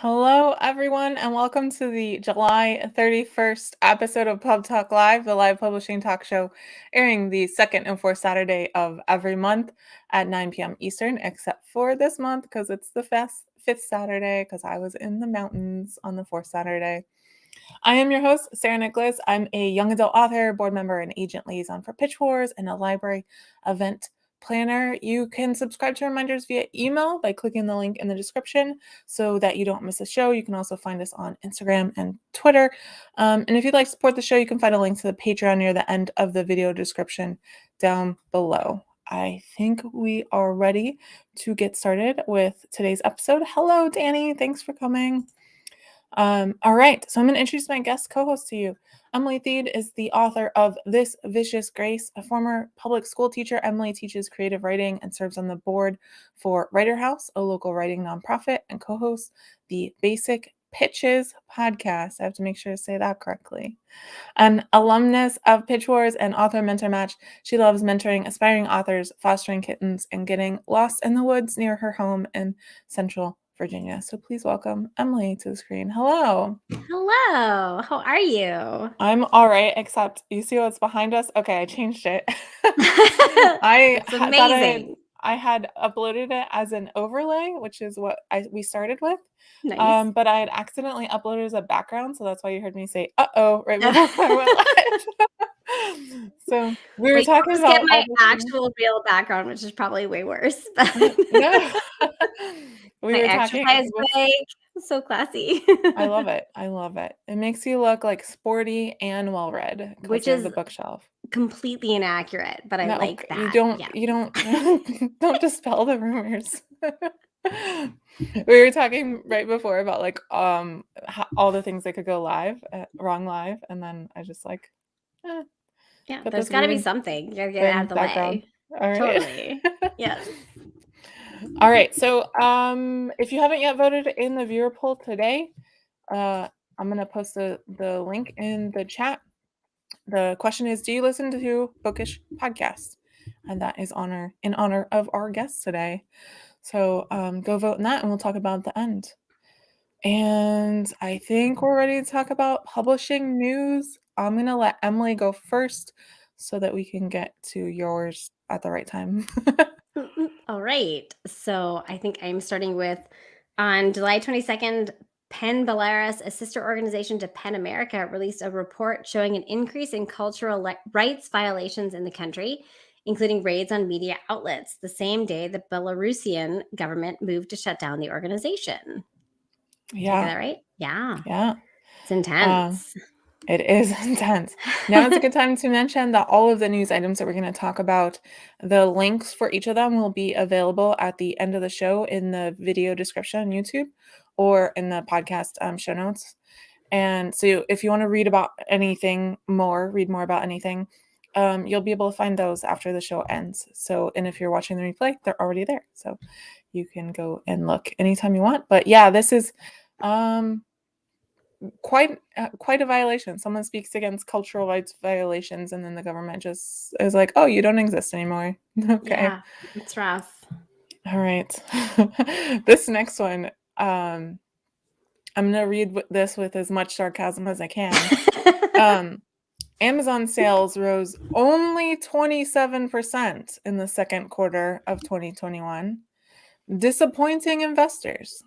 Hello, everyone, and welcome to the July 31st episode of PubTalk Live, the live publishing talk show airing the second and fourth Saturday of every month at 9 p.m. Eastern, except for this month because it's the fifth Saturday because I was in the mountains on the fourth Saturday. I am your host, Sarah Nicolas. I'm a young adult author, board member, and agent liaison for Pitch Wars and a library event planner. You can subscribe to reminders via email by clicking the link in the description so that you don't miss a show. You can also find us on Instagram and Twitter. And if you'd like to support the show, you can find a link to the Patreon near the end of the video description down below. I think we are ready to get started with today's episode. Hello, Danny. Thanks for coming. All right, so I'm going to introduce my guest co-host to you. Emily Thiede is the author of This Vicious Grace. A former public school teacher, Emily teaches creative writing and serves on the board for Writer House, a local writing nonprofit, and co-hosts the Basic Pitches podcast. I have to make sure to say that correctly. An alumnus of Pitch Wars and author mentor match, she loves mentoring aspiring authors, fostering kittens, and getting lost in the woods near her home in Central Virginia. So please welcome Emily to the screen. Hello. Hello. How are you? I'm all right, except you see what's behind us? Okay, I changed it. It's amazing. I had uploaded it as an overlay, which is what we started with. Nice. But I had accidentally uploaded as a background, so that's why you heard me say "uh-oh" right before I went live. So we were talking about get my actual real background, which is probably way worse. But no. We my were exercise talking. break. So classy. I love it. I love it. It makes you look like sporty and well-read, Which because is of the bookshelf. completely inaccurate, but I No, like that. you don't. Yeah. You don't. Don't dispel the rumors. We were talking right before about like all the things that could go wrong live, and then I just like Yeah, put there's this got to be weird something. You got to get it out of the background. way. All right. Totally. Yes. All right. So if you haven't yet voted in the viewer poll today, I'm gonna post the link in the chat. The question is, do you listen to bookish podcasts? And that is in honor of our guest today. So go vote in that, and we'll talk about at the end. And I think we're ready to talk about publishing news. I'm gonna let Emily go first so that we can get to yours at the right time. All right. So I think I'm starting with on July 22nd, PEN Belarus, a sister organization to PEN America, released a report showing an increase in cultural rights violations in the country, including raids on media outlets, the same day the Belarusian government moved to shut down the organization. Yeah. Did I get that right? Yeah. Yeah. It's intense. It is intense. Now is a good time to mention that all of the news items that we're going to talk about, the links for each of them will be available at the end of the show in the video description on YouTube or in the podcast show notes. And so if you want to read more about anything, you'll be able to find those after the show ends. So, and if you're watching the replay, they're already there. So you can go and look anytime you want. But yeah, this is quite a violation. Someone speaks against cultural rights violations, and then the government just is like, "Oh, you don't exist anymore." Okay. Yeah, it's rough. All right. This next one, I'm gonna read this with as much sarcasm as I can. Amazon sales rose only 27% in the second quarter of 2021, disappointing investors.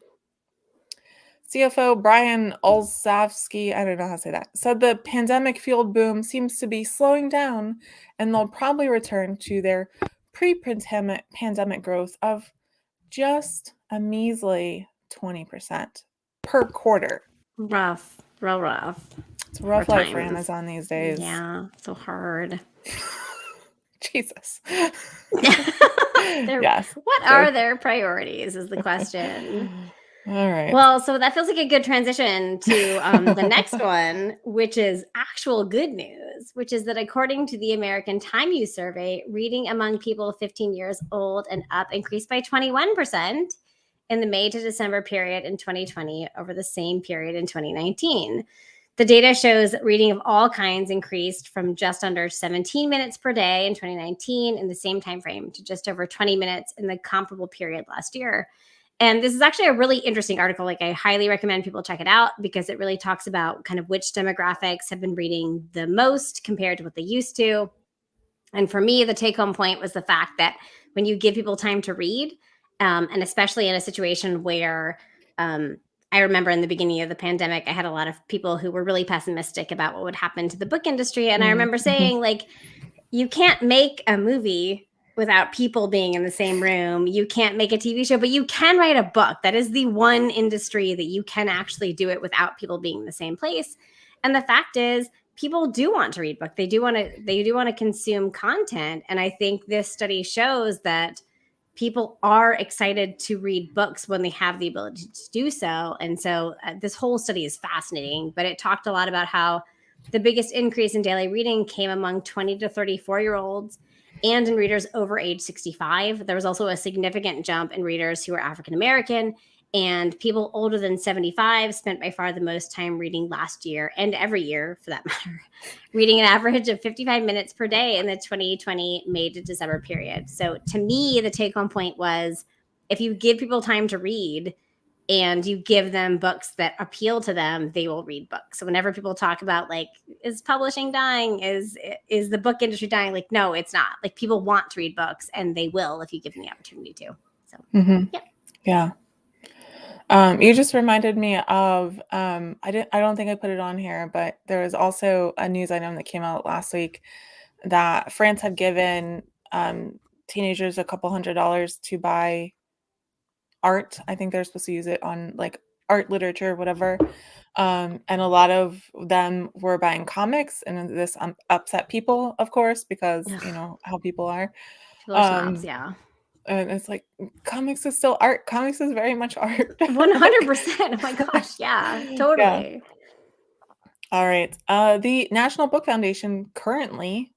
CFO Brian Olszewski, I don't know how to say that, said the pandemic-fueled boom seems to be slowing down, and they'll probably return to their pre-pandemic growth of just a measly 20% per quarter. Rough. Real rough. It's a rough life for Amazon these days. Yeah, so hard. Jesus. Yes. What are their priorities is the question. All right. Well, so that feels like a good transition to the next one, which is actual good news, which is that according to the American Time Use Survey, reading among people 15 years old and up increased by 21% in the May to December period in 2020 over the same period in 2019. The data shows that reading of all kinds increased from just under 17 minutes per day in 2019 in the same time frame to just over 20 minutes in the comparable period last year. And this is actually a really interesting article. Like, I highly recommend people check it out because it really talks about kind of which demographics have been reading the most compared to what they used to. And for me, the take home point was the fact that when you give people time to read, and especially in a situation where I remember in the beginning of the pandemic, I had a lot of people who were really pessimistic about what would happen to the book industry. And I remember Mm-hmm. saying, like, you can't make a movie without people being in the same room. You can't make a TV show, but you can write a book. That is the one industry that you can actually do it without people being in the same place. And the fact is, people do want to read books. They do want to consume content. And I think this study shows that people are excited to read books when they have the ability to do so. And so this whole study is fascinating, but it talked a lot about how the biggest increase in daily reading came among 20 to 34-year-olds and in readers over age 65. There was also a significant jump in readers who were African American, and people older than 75 spent by far the most time reading last year, and every year for that matter, reading an average of 55 minutes per day in the 2020 May to December period. So to me, the take home point was, if you give people time to read and you give them books that appeal to them, they will read books. So whenever people talk about, like, is publishing dying? Is the book industry dying? Like, no, it's not. Like, people want to read books, and they will if you give them the opportunity to. So Yeah. You just reminded me of I don't think I put it on here, but there was also a news item that came out last week that France had given teenagers a couple $100s to buy art. I think they're supposed to use it on like art, literature, whatever. And a lot of them were buying comics, and this upset people, of course, because you know how people are. people are snobs. Um, Yeah. and it's like, comics is still art. Comics is very much art. 100%. Oh my gosh. Yeah, Yeah. totally. All right. The National Book Foundation currently,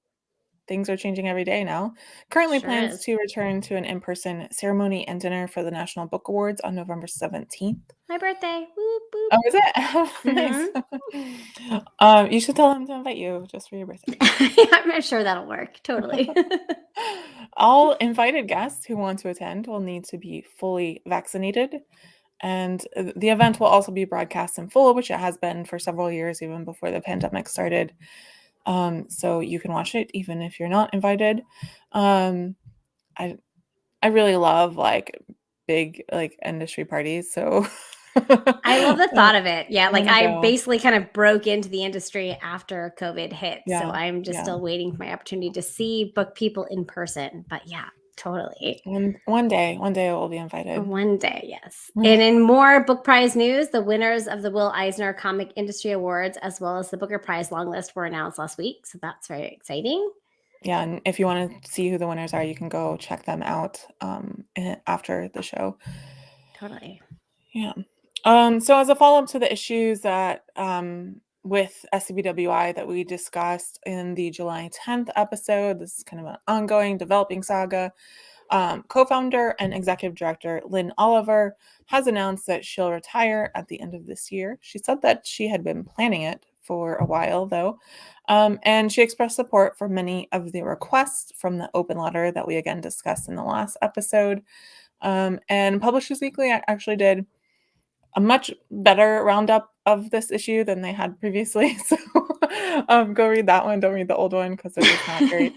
things are changing every day now, currently Sure plans is. to return to an in-person ceremony and dinner for the National Book Awards on November 17th. My birthday. Whoop, whoop. Oh, is it? Oh, nice. You should tell them to invite you just for your birthday. I'm sure that'll work. Totally. All invited guests who want to attend will need to be fully vaccinated. And the event will also be broadcast in full, which it has been for several years, even before the pandemic started. So you can watch it even if you're not invited. I really love like big like industry parties. So I love the thought of it. Yeah, I like, want to I go. basically kind of broke into the industry after COVID hit. So Yeah, I'm just yeah. still waiting for my opportunity to see book people in person. But yeah, totally. One day I will be invited. One day, yes. And in more book prize news, the winners of the Will Eisner Comic Industry Awards, as well as the Booker Prize long list, were announced last week. So that's very exciting. Yeah, and if you want to see who the winners are, you can go check them out after the show. Totally. Yeah. So as a follow-up to the issues that with SCBWI that we discussed in the July 10th episode, this is kind of an ongoing developing saga. Co-founder and executive director Lynn Oliver has announced that she'll retire at the end of this year. She said that she had been planning it for a while, though, and she expressed support for many of the requests from the open letter that we again discussed in the last episode. And Publishers Weekly actually did a much better roundup of this issue than they had previously. So go read that one. Don't read the old one because it was not great.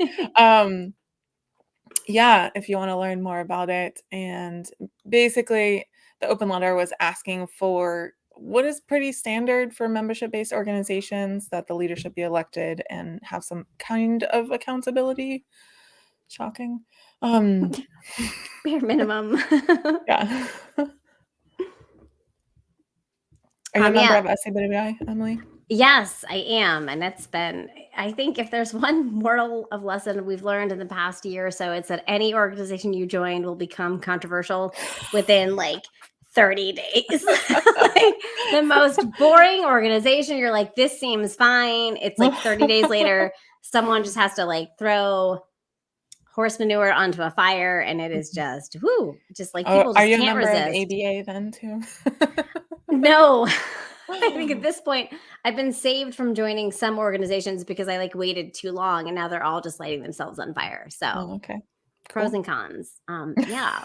Yeah, if you want to learn more about it. And basically, the open letter was asking for what is pretty standard for membership-based organizations, that the leadership be elected and have some kind of accountability. Shocking. Bare minimum. Yeah. Are you a member Yeah. of SCBWI, Emily? Yes, I am. And it's been, I think if there's one moral of lesson we've learned in the past year or so, it's that any organization you join will become controversial within like 30 days. Like, the most boring organization, you're like, this seems fine. It's like 30 days later, someone just has to like throw horse manure onto a fire, and it is just, whoo, just like Oh, people are just you a can't member of resist. ABA then too? No. I think at this point, I've been saved from joining some organizations because I like waited too long, and now they're all just lighting themselves on fire. So Oh, okay. pros Cool. and cons. Yeah.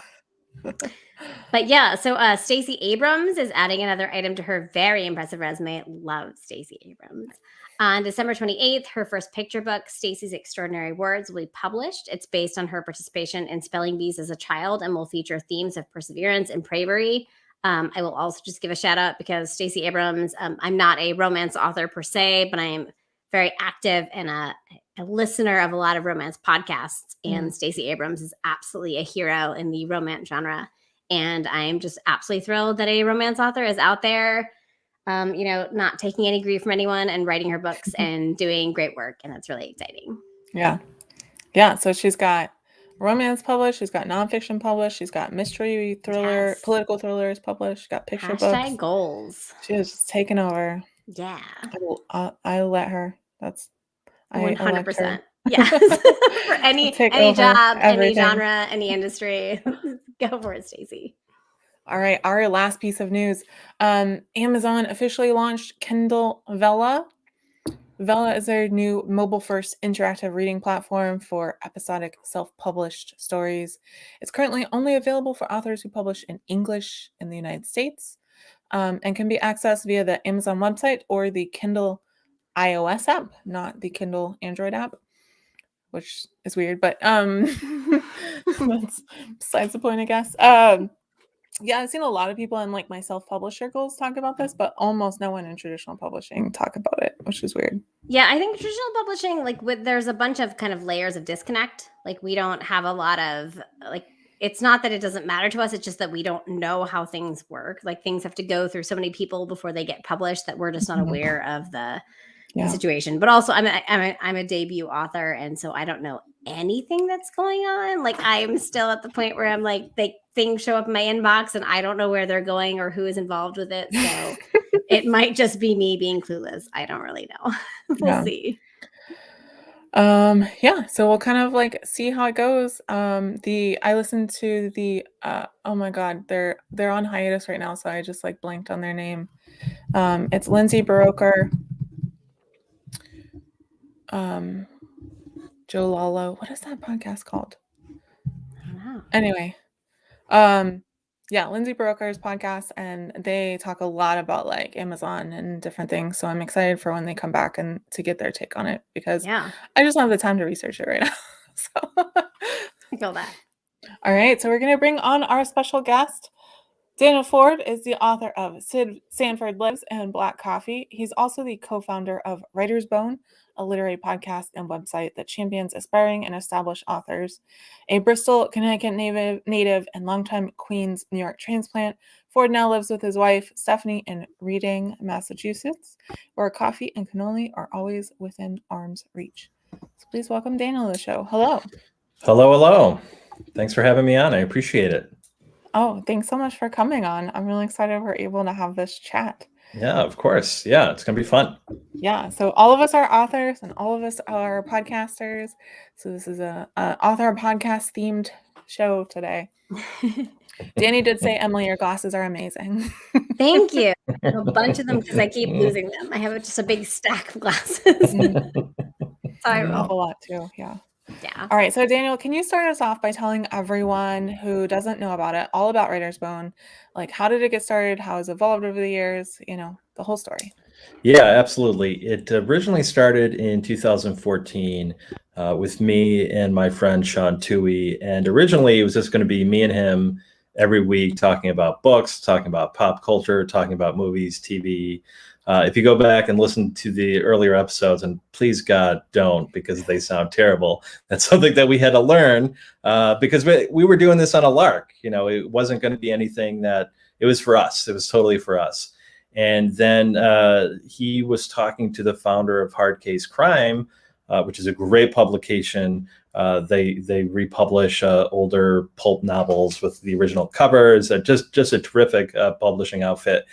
But yeah, so Stacey Abrams is adding another item to her very impressive resume. Love Stacey Abrams. On December 28th, her first picture book, Stacey's Extraordinary Words, will be published. It's based on her participation in spelling bees as a child and will feature themes of perseverance and bravery. I will also just give a shout out because Stacey Abrams, I'm not a romance author per se, but I am very active and a listener of a lot of romance podcasts. And Stacey Abrams is absolutely a hero in the romance genre. And I'm just absolutely thrilled that a romance author is out there, not taking any grief from anyone and writing her books and doing great work. And that's really exciting. Yeah. Yeah. So she's got romance published. She's got nonfiction published. She's got mystery thriller, political thrillers published. She's got picture books. Goals. She is just taking over. Yeah. I let her. That's 100%. Yes. For any job, any genre, any industry. Go for it, Stacey. All right. Our last piece of news. Amazon officially launched Kindle Vella. Vella is their new mobile-first interactive reading platform for episodic self-published stories. It's currently only available for authors who publish in English in the United States, and can be accessed via the Amazon website or the Kindle iOS app, not the Kindle Android app, which is weird, but that's besides the point, I guess. Yeah, I've seen a lot of people in like my self-published circles talk about this, but almost no one in traditional publishing talk about it, which is weird. Yeah, I think traditional publishing, there's a bunch of kind of layers of disconnect. Like we don't have a lot of it's not that it doesn't matter to us. It's just that we don't know how things work. Like things have to go through so many people before they get published that we're just not aware of the situation. But also I'm a debut author. And so I don't know anything that's going on. Like I'm still at the point where I'm like, things show up in my inbox and I don't know where they're going or who is involved with it. So it might just be me being clueless. I don't really know. We'll see. So we'll kind of see how it goes. I listened to the oh my god, they're on hiatus right now, so I just blanked on their name. It's Lindsay Baroker, Joe Lalo. What is that podcast called? I don't know. Anyway, Lindsay Baroker's podcast, and they talk a lot about Amazon and different things. So I'm excited for when they come back and to get their take on it, because I just don't have the time to research it right now. So I feel that. All right, so we're going to bring on our special guest. Daniel Ford is the author of Sid Sanford Lives and Black Coffee. He's also the co-founder of Writer's Bone, a literary podcast and website that champions aspiring and established authors. A Bristol, Connecticut native and longtime Queens, New York transplant, Ford now lives with his wife, Stephanie, in Reading, Massachusetts, where coffee and cannoli are always within arm's reach. So please welcome Daniel to the show. Hello. Hello. Thanks for having me on. I appreciate it. Oh, thanks so much for coming on. I'm really excited we're able to have this chat. Yeah, of course. Yeah, it's going to be fun. Yeah, so all of us are authors and all of us are podcasters. So this is a author podcast themed show today. Danny did say, Emily, your glasses are amazing. Thank you. I have a bunch of them because I keep losing them. I have just a big stack of glasses. So I roll. A lot too, yeah. Yeah. All right. So Daniel, can you start us off by telling everyone who doesn't know about it all about Writer's Bone? How did it get started? How has it evolved over the years? The whole story. Yeah, absolutely. It originally started in 2014 with me and my friend Sean Toohey. And originally it was just going to be me and him every week talking about books, talking about pop culture, talking about movies, TV. If you go back and listen to the earlier episodes, and please God don't, because they sound terrible. That's something that we had to learn because we were doing this on a lark. It wasn't going to be anything that it was for us. It was totally for us. And then he was talking to the founder of Hard Case Crime, which is a great publication. They republish older pulp novels with the original covers. Just a terrific publishing outfit.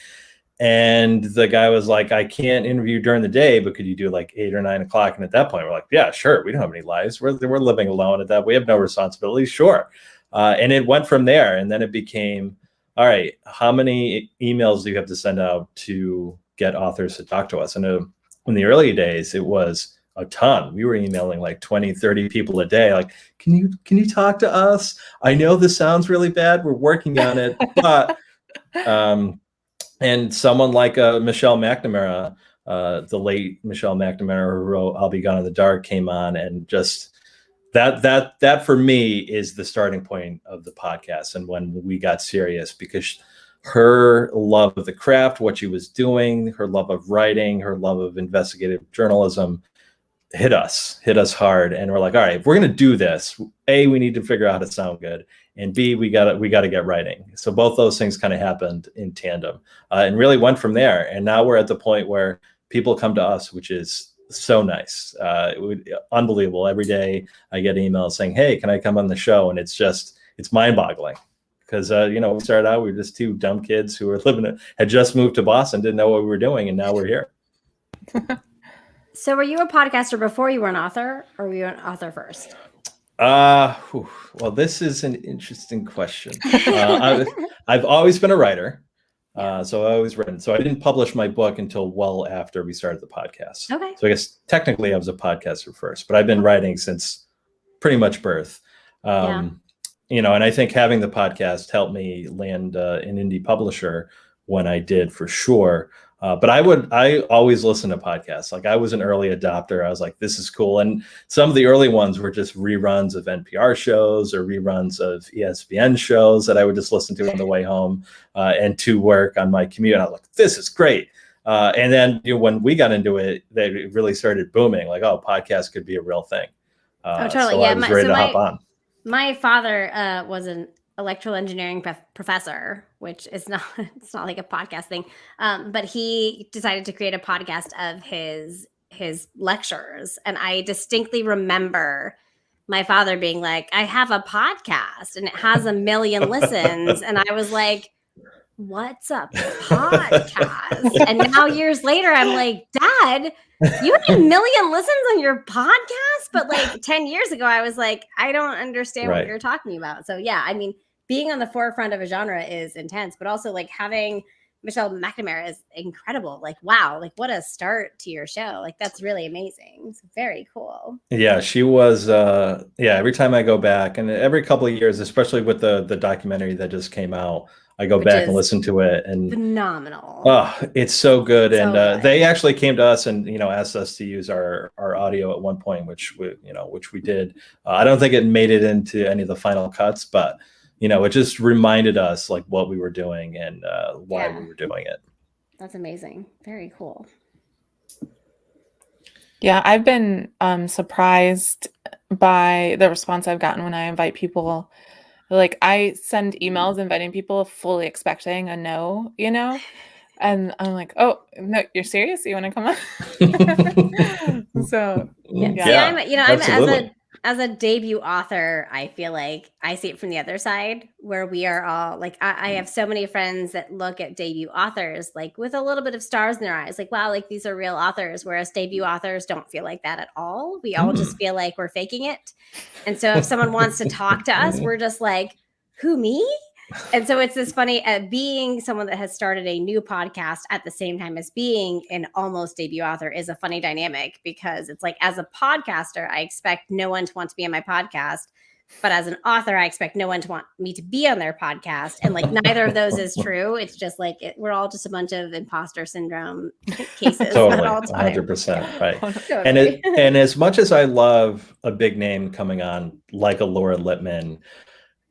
And the guy was like, I can't interview during the day, but could you do 8 or 9 o'clock? And at that point, we're like, yeah, sure. We don't have any lives. We're living alone at that. We have no responsibilities. Sure. And it went from there. And then it became, all right, how many emails do you have to send out to get authors to talk to us? And in the early days, it was a ton. We were emailing like 20, 30 people a day. Like, can you talk to us? I know this sounds really bad. We're working on it, but and someone like Michelle McNamara, the late Michelle McNamara, who wrote "I'll Be Gone in the Dark," came on, and just that for me is the starting point of the podcast, and when we got serious, because her love of the craft, what she was doing, her love of writing, her love of investigative journalism hit us hard, and we're like, all right, if we're going to do this, A, we need to figure out how to sound good, and B, we got to get writing. So both those things kind of happened in tandem, and really went from there. And now we're at the point where people come to us, which is so nice. Unbelievable. Every day I get emails saying, hey, can I come on the show? And it's mind boggling, because we started out, we were just two dumb kids who were had just moved to Boston, didn't know what we were doing, and now we're here. So were you a podcaster before you were an author, or were you an author first? Well, this is an interesting question. I've always been a writer. So I always written. So I didn't publish my book until well after we started the podcast. Okay. So I guess technically I was a podcaster first, but I've been writing since pretty much birth. And I think having the podcast helped me land an indie publisher when I did, for sure. But I always listen to podcasts. Like, I was an early adopter. I was like, this is cool. And some of the early ones were just reruns of NPR shows or reruns of ESPN shows that I would just listen to on the way home and to work on my commute. And I was like, this is great. And then when we got into it, they really started booming. Like, oh, podcasts could be a real thing. Totally. So I was ready to hop on. My father was an electrical engineering professor, which is not, it's not like a podcast thing. But he decided to create a podcast of his lectures. And I distinctly remember my father being like, I have a podcast and it has 1 million listens. And I was like, what's a podcast? And now years later, I'm like, Dad, you have 1 million listens on your podcast? But like 10 years ago, I was like, I don't understand what you're talking about. So yeah, I mean, being on the forefront of a genre is intense, but also like having Michelle McNamara is incredible. Like, wow, like what a start to your show. Like, that's really amazing. It's very cool. Yeah, she was, every time I go back, and every couple of years, especially with the documentary that just came out, I go back and listen to it, and phenomenal. Oh, it's so good. And they actually came to us and, asked us to use our audio at one point, which we did. I don't think it made it into any of the final cuts, but it just reminded us like what we were doing and why we were doing it. That's amazing. Very cool. Yeah, I've been surprised by the response I've gotten when I invite people. Like, I send emails inviting people fully expecting a no, and I'm like, oh, no, you're serious? You want to come on? So yeah. I'm as a debut author, I feel like I see it from the other side, where we are all like, I have so many friends that look at debut authors like with a little bit of stars in their eyes, like, wow, like these are real authors, whereas debut authors don't feel like that at all. We all just feel like we're faking it. And so if someone wants to talk to us, we're just like, who, me? And so it's this funny being someone that has started a new podcast at the same time as being an almost debut author is a funny dynamic, because it's like, as a podcaster, I expect no one to want to be on my podcast. But as an author, I expect no one to want me to be on their podcast. And like, neither of those is true. It's just like, we're all just a bunch of imposter syndrome cases. Totally, 100%. Right. Totally. And as much as I love a big name coming on, like a Laura Lippman,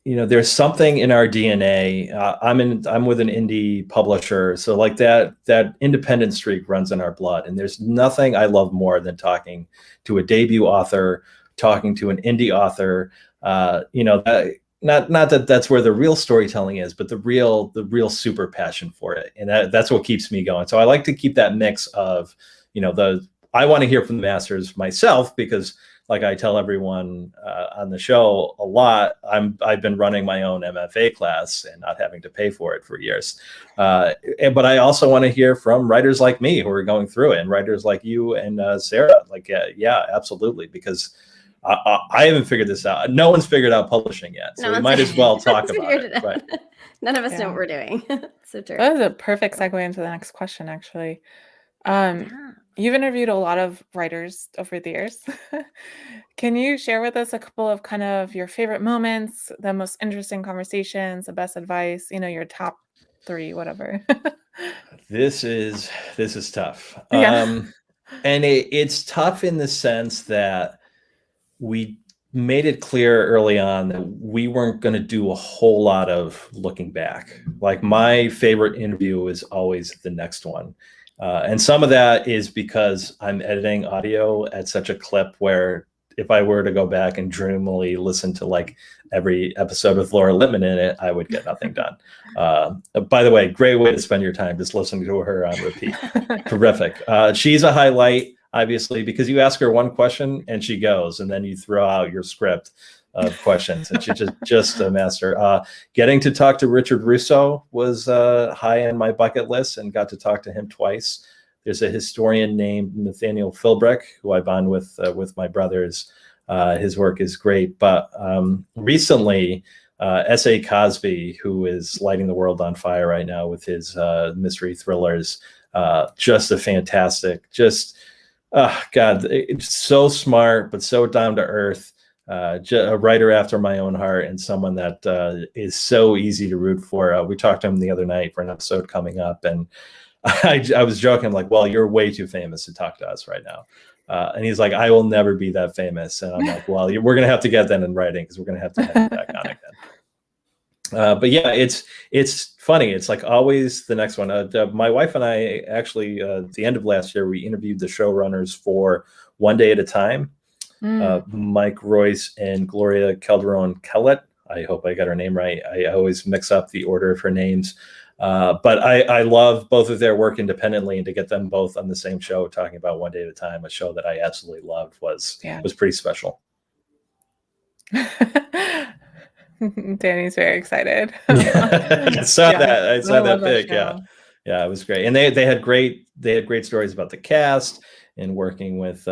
there's something in our DNA. I'm with an indie publisher, so like that independent streak runs in our blood. And there's nothing I love more than talking to a debut author, talking to an indie author. Not that that's where the real storytelling is, but the real super passion for it, and that's what keeps me going. So I like to keep that mix of, I want to hear from the masters myself, because like I tell everyone on the show a lot, I've been running my own MFA class and not having to pay for it for years. But I also want to hear from writers like me who are going through it, and writers like you and Sarah. Like, yeah, absolutely, because I haven't figured this out. No one's figured out publishing yet, so we might as well talk about it. Right. None of us know what we're doing. So true. That was a perfect segue into the next question, actually. You've interviewed a lot of writers over the years. Can you share with us a couple of kind of your favorite moments, the most interesting conversations, the best advice, your top 3, whatever? This is tough. Yeah. And it's tough in the sense that we made it clear early on that we weren't going to do a whole lot of looking back. Like my favorite interview is always the next one. And some of that is because I'm editing audio at such a clip where if I were to go back and dreamily listen to like every episode with Laura Lippman in it, I would get nothing done. By the way, great way to spend your time just listening to her on repeat. Terrific. She's a highlight, obviously, because you ask her one question and she goes, and then you throw out your script of questions, and she's just a master. Getting to talk to Richard Russo was high on my bucket list, and got to talk to him twice. There's a historian named Nathaniel Philbrick who I bond with my brothers. His work is great, but recently, S.A. Cosby, who is lighting the world on fire right now with his mystery thrillers, just a fantastic, God, it's so smart, but so down to earth. A writer after my own heart, and someone that is so easy to root for. We talked to him the other night for an episode coming up, and I was joking, like, well, you're way too famous to talk to us right now. And he's like, I will never be that famous. And I'm like, well, we're going to have to get that in writing, because we're going to have to have you back on again. But yeah, it's funny. It's like always the next one. My wife and I actually, at the end of last year, we interviewed the showrunners for One Day at a Time, Mike Royce and Gloria Calderon-Kellett. I hope I got her name right. I always mix up the order of her names. But I love both of their work independently, and to get them both on the same show talking about One Day at a Time, a show that I absolutely loved, was pretty special. Danny's very excited. I saw that pic. Yeah, it was great. And they had great stories about the cast and working with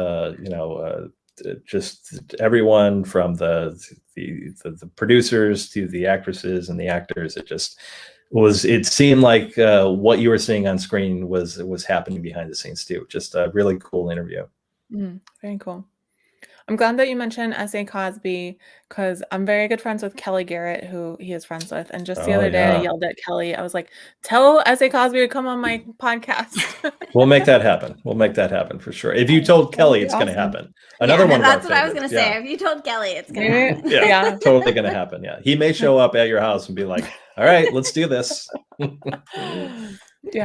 just everyone from the producers to the actresses and the actors. It seemed like what you were seeing on screen was happening behind the scenes too. Just a really cool interview. Very cool. I'm glad that you mentioned S.A. Cosby, because I'm very good friends with Kelly Garrett, who he is friends with. And just the other day, I yelled at Kelly. I was like, tell S.A. Cosby to come on my podcast. We'll make that happen. We'll make that happen for sure. If you told Kelly, it's going to happen. Another one. That's what I was going to say. If you told Kelly, it's going to happen. Yeah, totally going to happen. Yeah. He may show up at your house and be like, all right, let's do this.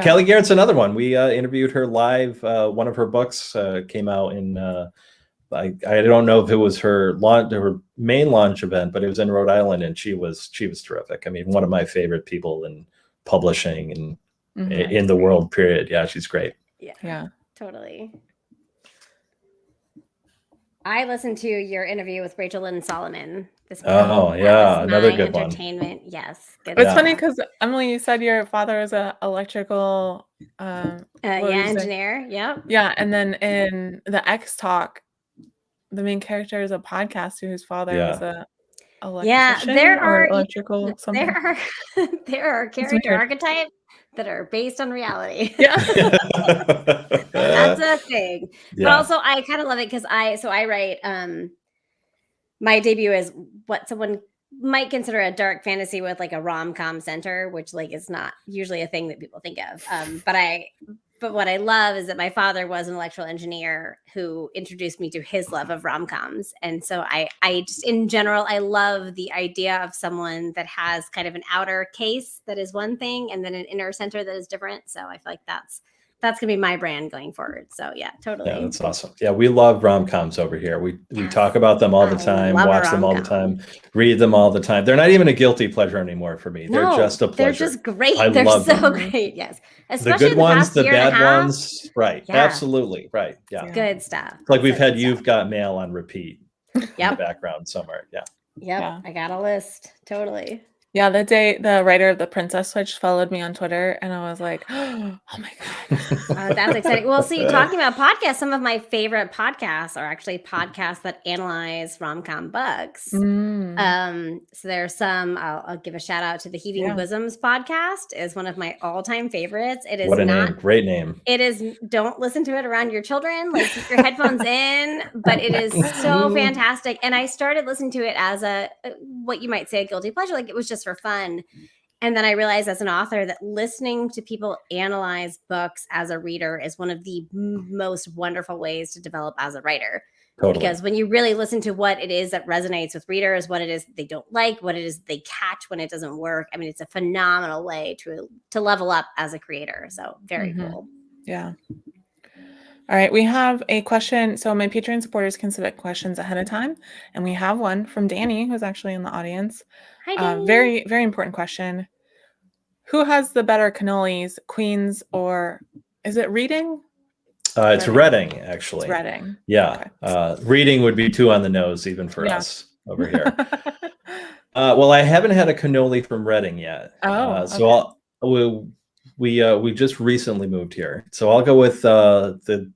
Kelly Garrett's another one. We interviewed her live. One of her books came out in I don't know if it was her main launch event, but it was in Rhode Island, and she was terrific. I mean, one of my favorite people in publishing and in the world, period. Yeah, she's great. Yeah, totally. I listened to your interview with Rachel Lynn Solomon this morning. Oh yeah, another good one. Entertainment, yes. It's funny because Emily, you said your father is an electrical engineer. Yep. Yeah, and then in the X Talk, the main character is a podcaster whose father is a electrician. There are character archetypes that are based on reality. Yeah. That's a thing. Yeah. But also I kind of love it because I write my debut is what someone might consider a dark fantasy with like a rom-com center, which like is not usually a thing that people think of. But what I love is that my father was an electrical engineer who introduced me to his love of rom-coms. And so I just, in general, I love the idea of someone that has kind of an outer case that is one thing and then an inner center that is different. So I feel like that's going to be my brand going forward. So yeah, totally. Yeah, that's awesome. Yeah, we love rom-coms over here. We talk about them all the time, watch them all the time, read them all the time. They're not even a guilty pleasure anymore for me. They're just a pleasure. They're just great. They're so great. Yes. Especially the good ones, the bad ones. Right. Yeah. Absolutely. Right. Yeah. Good stuff. It's like we've had You've Got Mail on repeat in the Yep. background somewhere. Yeah. Yep. Yeah. I got a list. Totally. Yeah, the day the writer of The Princess Switch followed me on Twitter, and I was like, oh my God. Oh, that's exciting. Well, see, talking about podcasts, some of my favorite podcasts are actually podcasts that analyze rom-com books. So there's some, I'll give a shout out to the Heaving Yeah. Bosoms podcast, is one of my all-time favorites. It is What a not, name. Great name. it is, don't listen to it around your children, like keep your headphones in, but it is so fantastic. And I started listening to it as what you might say, a guilty pleasure. Like it was just for fun. And then I realized as an author that listening to people analyze books as a reader is one of the most wonderful ways to develop as a writer. Totally. Because when you really listen to what it is that resonates with readers, what it is they don't like, what it is they catch when it doesn't work, I mean, it's a phenomenal way to level up as a creator. So very cool. Yeah. All right, we have a question. So my Patreon supporters can submit questions ahead of time, and we have one from Danny, who's actually in the audience. Hi, Danny. Very, very important question. Who has the better cannolis, Queens or is it Reading? It's Reading, actually. It's Reading. Yeah. Okay. Reading would be too on the nose, even for us over here. Well, I haven't had a cannoli from Reading yet. So we just recently moved here, so I'll go with the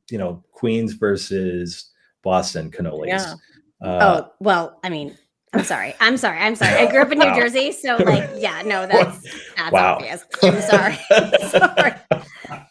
Queens versus Boston cannolis. Yeah. Well, I mean, I'm sorry. I grew up in New Jersey, so that's obvious. I'm sorry.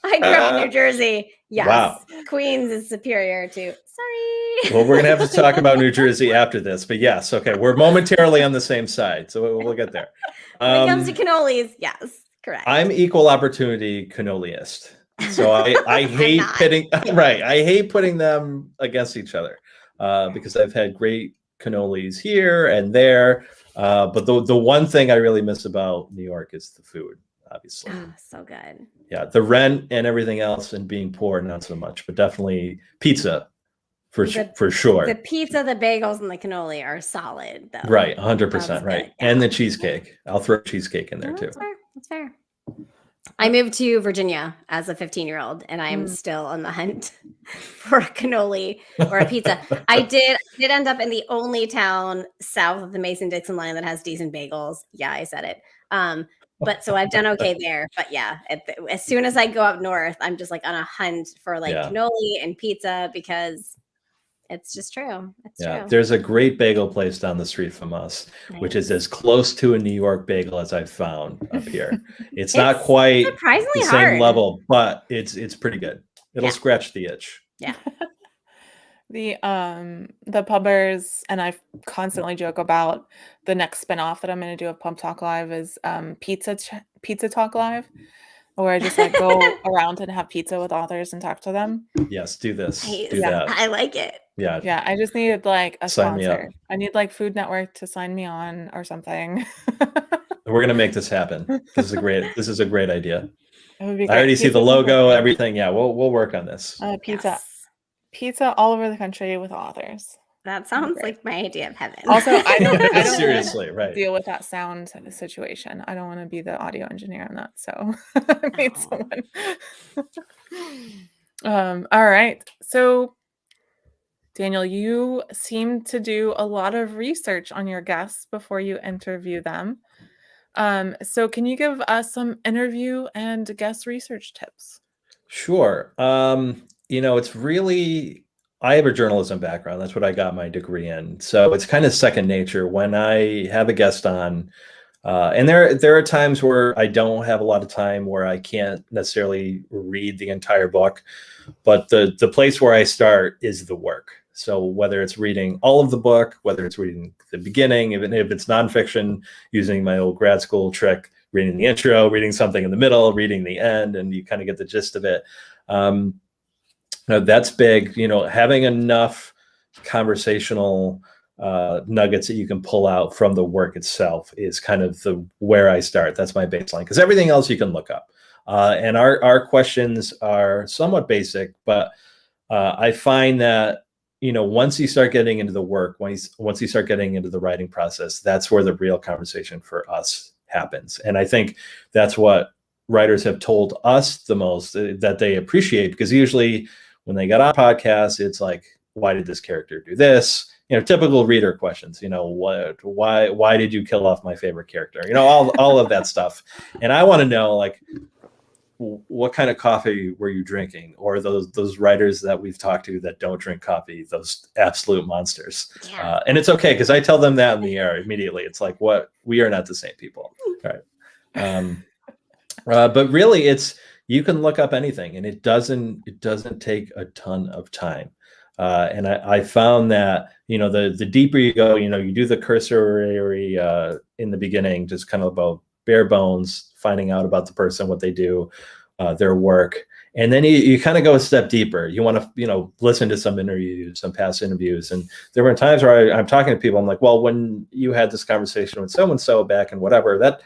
I grew up in New Jersey. Yes. Wow. Queens is superior to. Sorry. Well, we're gonna have to talk about New Jersey after this, but yes, okay, we're momentarily on the same side, so we'll get there. When it comes to cannolis, yes, correct. I'm equal opportunity cannoliist, so I hate pitting. Right, I hate putting them against each other because I've had great cannolis here and there, but the one thing I really miss about New York is the food, obviously. Oh, so good. Yeah, the rent and everything else, and being poor, not so much, but definitely pizza for sure. The pizza, the bagels, and the cannoli are solid, though. Right, 100%, right. Yeah. And the cheesecake. I'll throw cheesecake in there too. That's fair. I moved to Virginia as a 15-year-old, and I am still on the hunt for a cannoli or a pizza. I did end up in the only town south of the Mason-Dixon line that has decent bagels. Yeah, I said it. But so I've done okay there. But yeah, as soon as I go up north, I'm just like on a hunt for cannoli and pizza because it's just true. It's true. There's a great bagel place down the street from us, which is as close to a New York bagel as I've found up here. It's not quite surprisingly the same level, but it's pretty good. It'll scratch the itch. Yeah. The pubbers, and I constantly joke about the next spinoff that I'm going to do of PubTalk Live is Pizza Talk Live, where I just go around and have pizza with authors and talk to them. Yes, do this. That. I like it. Yeah. I just needed a sponsor. I need Food Network to sign me on or something. We're gonna make this happen. This is a great idea. It would be great. I already see the logo, everything. Yeah, we'll work on this. Pizza all over the country with authors. That sounds like my idea of heaven. Also, I don't seriously right. deal with that sound situation. I don't want to be the audio engineer on that. So I need someone. All right. So Daniel, you seem to do a lot of research on your guests before you interview them. So can you give us some interview and guest research tips? Sure. It's really, I have a journalism background. That's what I got my degree in. So it's kind of second nature when I have a guest on. And there are times where I don't have a lot of time where I can't necessarily read the entire book, but the place where I start is the work. So whether it's reading all of the book, whether it's reading the beginning, even if it's nonfiction, using my old grad school trick, reading the intro, reading something in the middle, reading the end, and you kind of get the gist of it. That's big. Having enough conversational nuggets that you can pull out from the work itself is kind of where I start. That's my baseline, because everything else you can look up. And our questions are somewhat basic, but I find that once you start getting into the work, once you start getting into the writing process, that's where the real conversation for us happens. And I think that's what writers have told us the most that they appreciate, because usually when they get on podcasts, it's like, why did this character do this? typical reader questions. Why did you kill off my favorite character? All of that stuff. And I want to know, like, what kind of coffee were you drinking? Or those writers that we've talked to that don't drink coffee, those absolute monsters. Yeah. And it's okay, because I tell them that in the air immediately. It's like, we are not the same people. All right. But really, you can look up anything, and it doesn't take a ton of time. And I found that, the deeper you go, you do the cursory in the beginning, just kind of about bare bones, finding out about the person, what they do, their work. And then you kind of go a step deeper. You want to, listen to some interviews, some past interviews. And there were times where I'm talking to people, I'm like, well, when you had this conversation with so-and-so back and whatever, that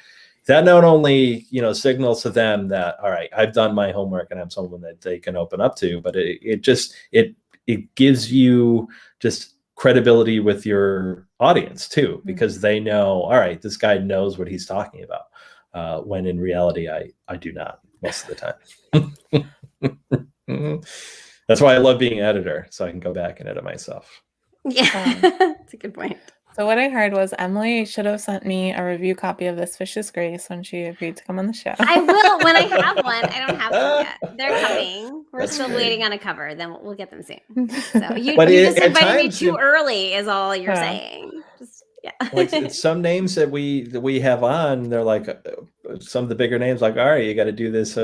not only, signals to them that, all right, I've done my homework and I'm someone that they can open up to, but it gives you just credibility with your audience too, because they know, all right, this guy knows what he's talking about. When in reality, I do not most of the time. That's why I love being an editor, so I can go back and edit myself. Yeah, that's a good point. So what I heard was Emily should have sent me a review copy of This Vicious Grace when she agreed to come on the show. I will when I have one. I don't have one yet. They're coming. We're still waiting on a cover. Then we'll get them soon. So you just invited me too early is all you're saying. Like some names that we have on, they're like some of the bigger names, like, all right, you got to do this.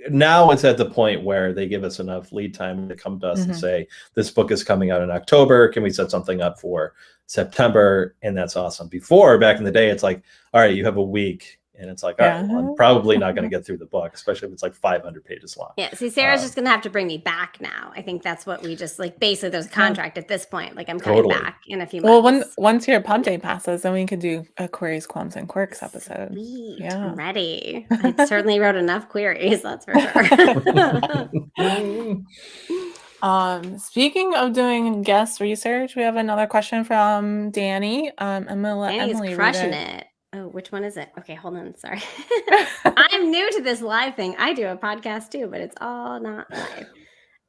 Now it's at the point where they give us enough lead time to come to us and say, this book is coming out in October. Can we set something up for September? And that's awesome. Before, back in the day, it's like, all right, you have a week. And it's like, all right, well, I'm probably not going to get through the book, especially if it's like 500 pages long. Yeah. See, Sarah's just going to have to bring me back now. I think that's what we just basically there's a contract at this point. Like I'm coming back in a few months. Well, once your pub day passes, then we could do a queries, qualms, and quirks episode. Sweet. Yeah. I'm ready. I certainly wrote enough queries. That's for sure. Speaking of doing guest research, we have another question from Danny. I'm gonna let Emily crushing read it. Oh, which one is it? Okay, hold on. Sorry. I'm new to this live thing. I do a podcast too, but it's all not live.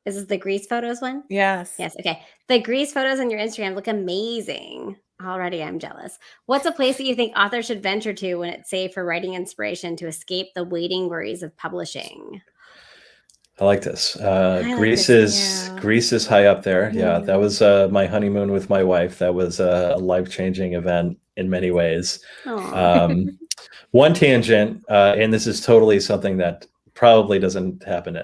Is this the Grease photos one? Yes. Yes. Okay. The Grease photos on your Instagram look amazing. Already I'm jealous. What's a place that you think authors should venture to when it's safe for writing inspiration to escape the waiting worries of publishing? I like this. Greece is high up there. Yeah, that was my honeymoon with my wife. That was a life-changing event in many ways. One tangent, and this is totally something that probably doesn't happen.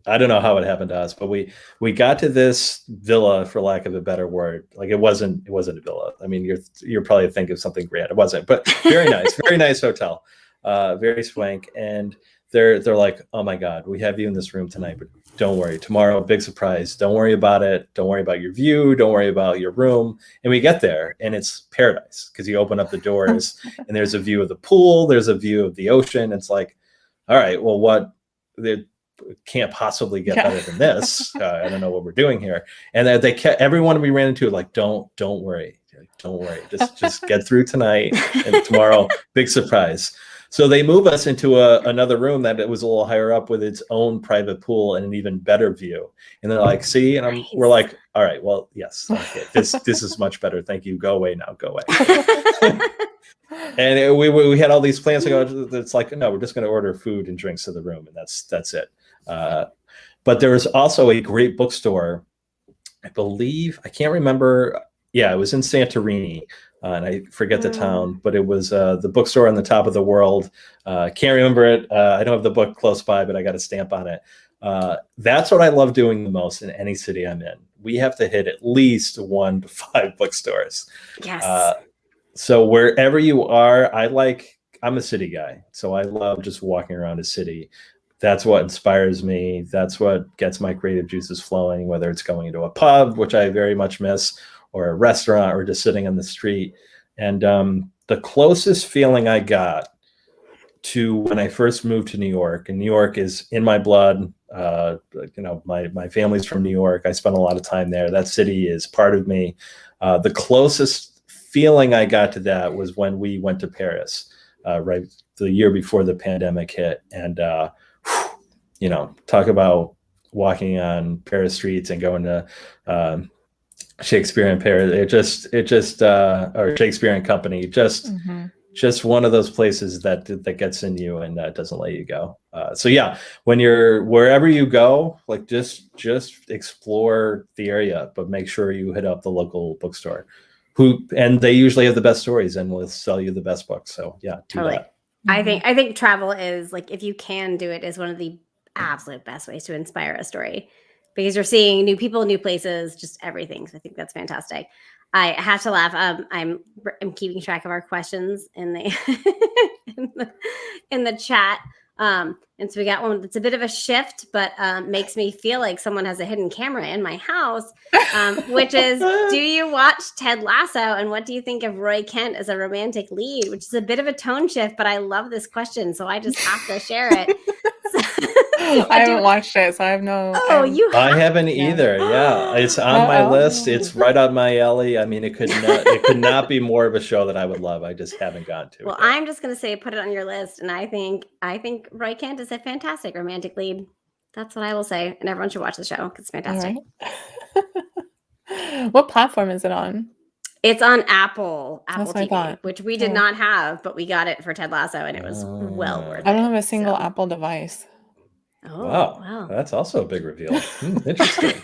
I don't know how it happened to us, but we got to this villa, for lack of a better word. Like it wasn't a villa. I mean, you're probably thinking of something grand. It wasn't, but very nice, very nice hotel, very swank. And they're like, oh my God, we have you in this room tonight, but don't worry, tomorrow, big surprise. Don't worry about it. Don't worry about your view. Don't worry about your room. And we get there and it's paradise because you open up the doors and there's a view of the pool. There's a view of the ocean. It's like, all right, well, it can't possibly get better than this. I don't know what we're doing here. And they kept, everyone we ran into, like, don't worry. Don't worry. Just get through tonight and tomorrow, big surprise. So they move us into another room that was a little higher up with its own private pool and an even better view. And they're like, see, and we're like, all right, well, yes, okay, this is much better. Thank you. Go away now. Go away. And we had all these plans to go. It's like, no, we're just going to order food and drinks to the room, and that's it. But there was also a great bookstore, I believe. I can't remember. Yeah, it was in Santorini. And I forget the town, but it was the bookstore on the top of the world. Can't remember it. I don't have the book close by, but I got a stamp on it. That's what I love doing the most in any city I'm in. We have to hit at least 1 to 5 bookstores. Yes. So wherever you are, I'm a city guy. So I love just walking around a city. That's what inspires me. That's what gets my creative juices flowing, whether it's going into a pub, which I very much miss, or a restaurant, or just sitting on the street. And the closest feeling I got to when I first moved to New York, and New York is in my blood. My family's from New York. I spent a lot of time there. That city is part of me. The closest feeling I got to that was when we went to Paris, right the year before the pandemic hit. And, talk about walking on Paris streets and going to Shakespearean pair. It just or Shakespearean company. Just one of those places that gets in you and doesn't let you go. So yeah, when you're wherever you go, like just explore the area, but make sure you hit up the local bookstore, and they usually have the best stories and will sell you the best books. So yeah, do that. I think travel is like, if you can do it, is one of the absolute best ways to inspire a story, because you're seeing new people, new places, just everything. So I think that's fantastic. I have to laugh. I'm keeping track of our questions in the in the chat. And so we got one that's a bit of a shift, but makes me feel like someone has a hidden camera in my house, which is, do you watch Ted Lasso? And what do you think of Roy Kent as a romantic lead? Which is a bit of a tone shift, but I love this question, so I just have to share it. I haven't watched it, so I have no. I haven't either. Yeah, it's on my list. It's right on my alley. I mean, it could not be more of a show that I would love. I just haven't gotten to it. Well, I'm just gonna say, put it on your list, and I think Roy Kent is a fantastic romantic lead. That's what I will say, and everyone should watch the show because it's fantastic. Right. What platform is it on? It's on Apple TV, which we did not have, but we got it for Ted Lasso, and it was well worth it. I don't have a single Apple device. Oh, wow. That's also a big reveal. Interesting.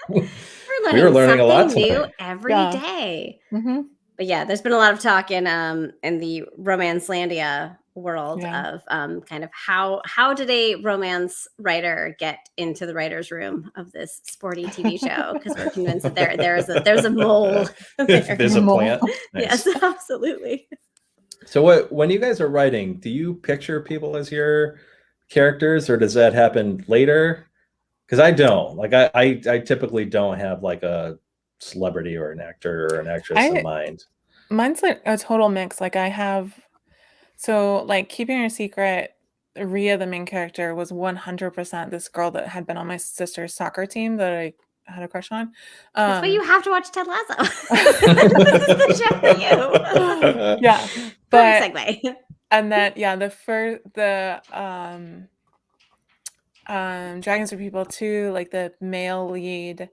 We were learning a lot new every day. Mm-hmm. But yeah, there's been a lot of talk in the Romancelandia world of kind of how did a romance writer get into the writer's room of this sporty TV show, because we're convinced that there's a mole. There's a plant. Nice. Yes, absolutely. So when you guys are writing, do you picture people as your characters, or does that happen later? Because I don't. Like I typically don't have like a celebrity or an actor or an actress in mind. Mine's like a total mix. Like I have, so like Keeping Your Secret, Rhea, the main character, was 100% this girl that had been on my sister's soccer team that I had a crush on. That's why you have to watch Ted Lasso. This is the show for you. Yeah, but segue. And then the Dragons for People too, like the male lead,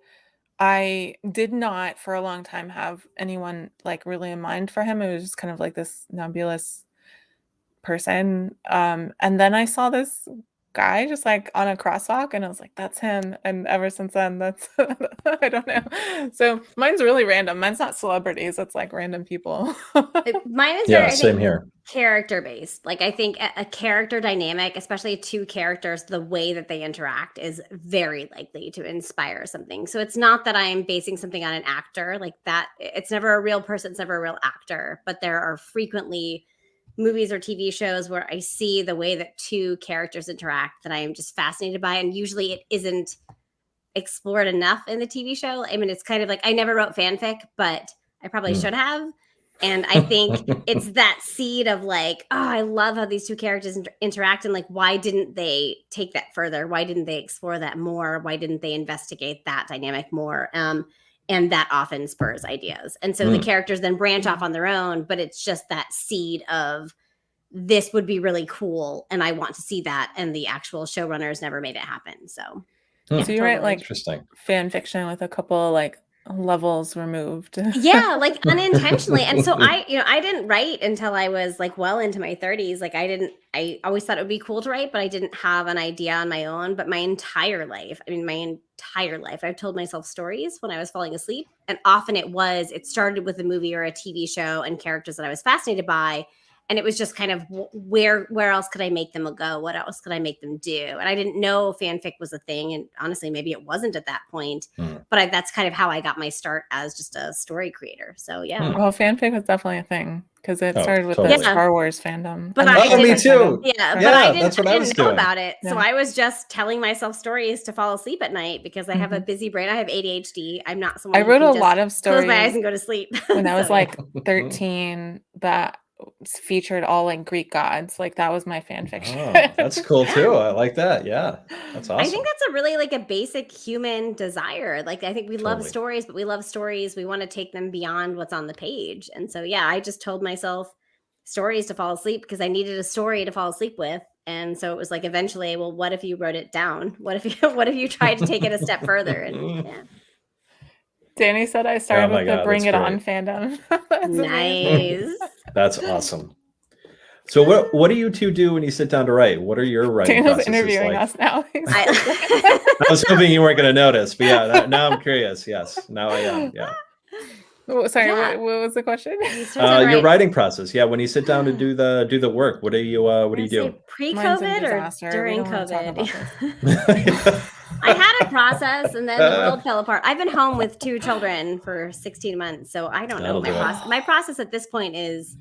I did not for a long time have anyone like really in mind for him. It was just kind of like this nebulous person. And then I saw this guy just like on a crosswalk, and I was like, that's him. And ever since then, that's I don't know. So mine's really random. Mine's not celebrities. It's like random people. Mine is very, same here. Character based. Like I think a character dynamic, especially two characters, the way that they interact is very likely to inspire something. So it's not that I'm basing something on an actor like that. It's never a real person. It's never a real actor. But there are frequently movies or TV shows where I see the way that two characters interact that I am just fascinated by. And usually it isn't explored enough in the TV show. I mean, it's kind of like, I never wrote fanfic, but I probably should have. And I think it's that seed of like, oh, I love how these two characters interact. And like, why didn't they take that further? Why didn't they explore that more? Why didn't they investigate that dynamic more? And that often spurs ideas. And so the characters then branch off on their own, but it's just that seed of this would be really cool. And I want to see that. And the actual showrunners never made it happen. So, so you write like fan fiction with a couple like levels removed. Yeah, like unintentionally. And so I didn't write until I was like well into my 30s. Like I always thought it would be cool to write, but I didn't have an idea on my own. But my entire life, I've told myself stories when I was falling asleep. And often it started with a movie or a TV show and characters that I was fascinated by. And it was just kind of where else could I make them go? What else could I make them do? And I didn't know fanfic was a thing. And honestly, maybe it wasn't at that point. But that's kind of how I got my start as just a story creator. So yeah. Well, fanfic was definitely a thing because it started with the Star Wars fandom. But me too. Yeah, but I didn't know about it. Yeah. So I was just telling myself stories to fall asleep at night because I have a busy brain. I have ADHD. I'm not someone. I wrote a lot of stories. Close my eyes and go to sleep. When I was like 13, that featured all like Greek gods. Like that was my fan fiction. Oh, that's cool too. I like that. Yeah, that's awesome. I think that's a really like a basic human desire. Like I think we love stories, but we love stories. We want to take them beyond what's on the page. And so yeah, I just told myself stories to fall asleep because I needed a story to fall asleep with. And so it was like eventually, well, what if you wrote it down? What if you tried to take it a step further? And yeah. Danny said I started my with the God, Bring that's It On great. fandom. That's amazing. Nice. That's awesome. So what do you two do when you sit down to write? What are your writing Daniel's processes interviewing like? us now. I was hoping you weren't going to notice, but yeah, now I'm curious. Yes, now I am. Yeah. Oh, sorry, Yeah. what was the question? You start down to Your write. writing process. Yeah, when you sit down to do the work, what do you Say do? Mine's a pre-COVID or disaster. We during don't want to talk about COVID? I had a process and then the world fell apart. I've been home with 2 children for 16 months, so I don't know That'll my do it. process. My process at this point is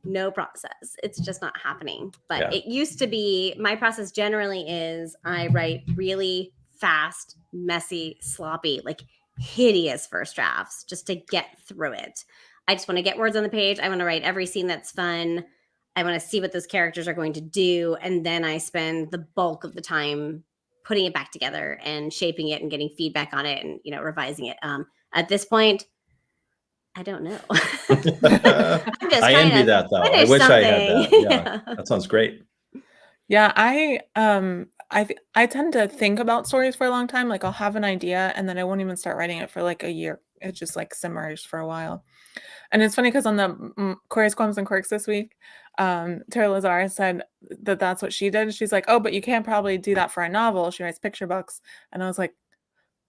no process. It's just not happening. But Yeah. it used to be, my process generally is I write really fast, messy, sloppy, like hideous first drafts just to get through it. I just want to get words on the page. I want to write every scene that's fun. I want to see what those characters are going to do. And then I spend the bulk of the time putting it back together and shaping it and getting feedback on it and, revising it. At this point, I don't know. I'm just I trying envy to that though. I finish wish I had that. something. Yeah, that sounds great. Yeah, I tend to think about stories for a long time. Like I'll have an idea and then I won't even start writing it for like a year. It just like simmers for a while. And it's funny because on the Queries, Qualms, and Quirks this week, Tara Lazar said that that's what she did. She's like, oh, but you can't probably do that for a novel. She writes picture books. And I was like,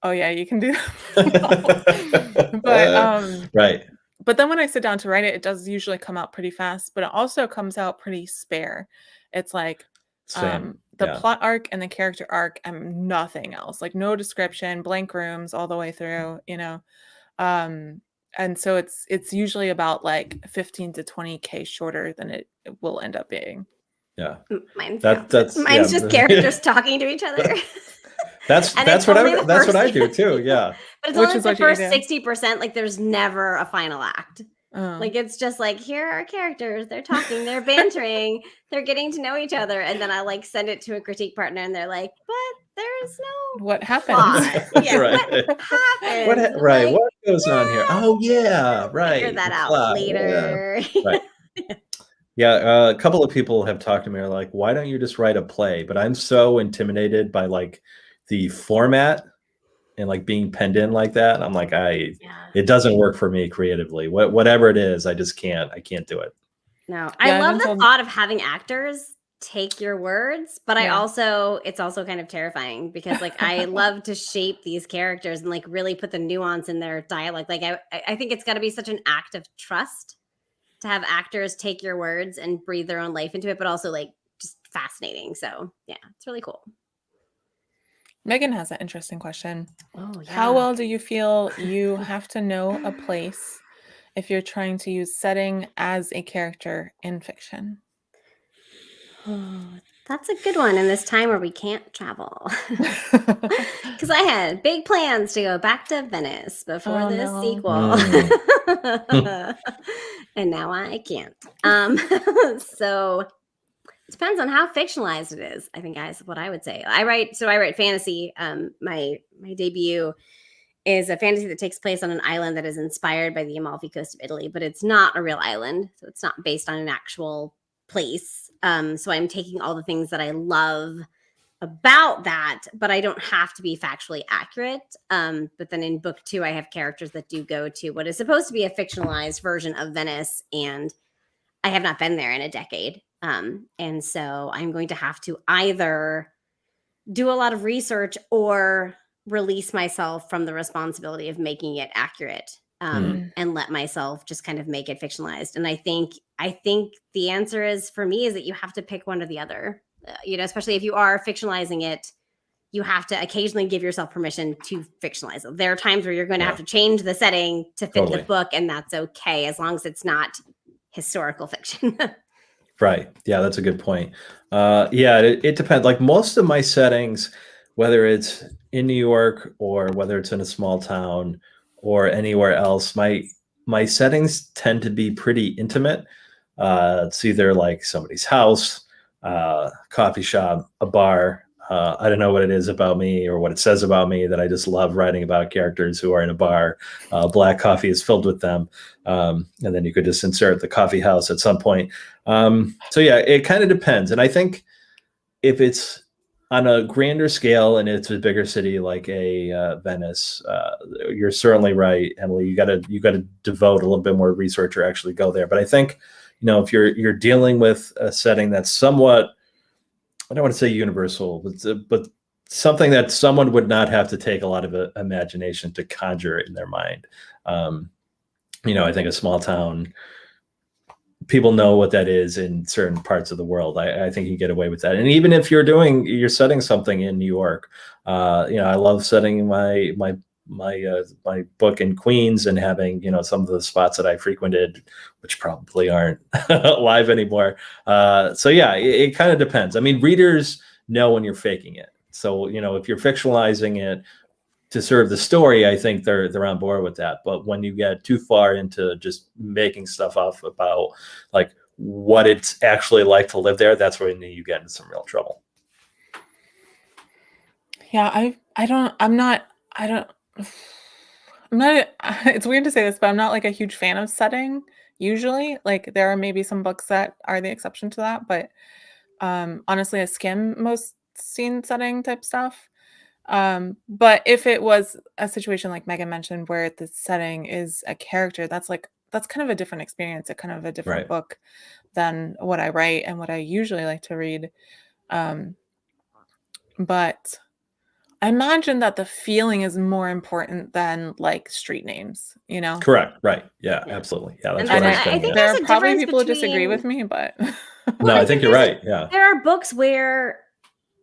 oh yeah, you can do that. But right. but then when I sit down to write it, it does usually come out pretty fast, but it also comes out pretty spare. It's like Same. the Yeah. plot arc and the character arc and nothing else, like no description, blank rooms all the way through, and so it's usually about like 15 to 20K shorter than it will end up being. Yeah. Mine's That's just characters talking to each other. That's And what it's only the that's what I first- do too. Yeah. But it's Which only is the what you first do. 60%. Like there's never a final act. Oh. Like it's just like, here are characters, they're talking, they're bantering, they're getting to know each other. And then I like send it to a critique partner and they're like, but there's no What happens? plot. Yeah, Right. what happens? What I'm right? like, What goes on here? Oh yeah, we'll right. figure that the out plot, later. Yeah. Right. Yeah, a couple of people have talked to me are like, why don't you just write a play? But I'm so intimidated by like the format and like being penned in like that. I'm like, it doesn't work for me creatively. Whatever it is, I can't do it. No, Yeah, I I've love been the thought of having actors take your words, but Yeah. it's also kind of terrifying because like I love to shape these characters and like really put the nuance in their dialogue. Like I think it's got to be such an act of trust to have actors take your words and breathe their own life into it, but also like just fascinating. So yeah, it's really cool. Megan has an interesting question. Oh yeah. How well do you feel you have to know a place if you're trying to use setting as a character in fiction? Oh, that's a good one in this time where we can't travel. Because I had big plans to go back to Venice before this sequel. And now I can't. So it depends on how fictionalized it is, I think, guys, what I would say. I write fantasy. My debut is a fantasy that takes place on an island that is inspired by the Amalfi Coast of Italy, but it's not a real island. So it's not based on an actual place. So I'm taking all the things that I love about that, but I don't have to be factually accurate. But then in book 2, I have characters that do go to what is supposed to be a fictionalized version of Venice, and I have not been there in a decade. And so I'm going to have to either do a lot of research or release myself from the responsibility of making it accurate, and let myself just kind of make it fictionalized. And I think the answer is, for me, is that you have to pick one or the other. Especially if you are fictionalizing it, you have to occasionally give yourself permission to fictionalize it. There are times where you're going to have to change the setting to fit the book, and that's okay, as long as it's not historical fiction. Right. Yeah, that's a good point. It depends. Like most of my settings, whether it's in New York or whether it's in a small town or anywhere else, my settings tend to be pretty intimate. It's either like somebody's house, coffee shop, a bar. I don't know what it is about me or what it says about me that I just love writing about characters who are in a bar. Black coffee is filled with them. And then you could just insert the coffee house at some point. So yeah, it kind of depends. And I think if it's on a grander scale, and it's a bigger city like a Venice, you're certainly right, Emily. You got to devote a little bit more research or actually go there. But I think, if you're dealing with a setting that's somewhat, I don't want to say universal, but something that someone would not have to take a lot of imagination to conjure in their mind. I think a small town, people know what that is in certain parts of the world. I think you get away with that. And even if you're setting something in New York, I love setting my book in Queens and having, some of the spots that I frequented, which probably aren't live anymore. So yeah, it kind of depends. I mean, readers know when you're faking it. So, if you're fictionalizing it to serve the story, I think they're on board with that. But when you get too far into just making stuff up about like what it's actually like to live there, that's when you get into some real trouble. Yeah, I'm not, it's weird to say this, but I'm not like a huge fan of setting usually. Like there are maybe some books that are the exception to that, but honestly, I skim most scene setting type stuff. But if it was a situation like Megan mentioned where the setting is a character, that's kind of a different experience, a kind of a different Right. book than what I write and what I usually like to read. But I imagine that the feeling is more important than like street names, Correct. Right. Yeah, absolutely. Yeah, that's And what I think there there's are a probably difference people who disagree with between- me, but No, I think you're right. Yeah. There are books where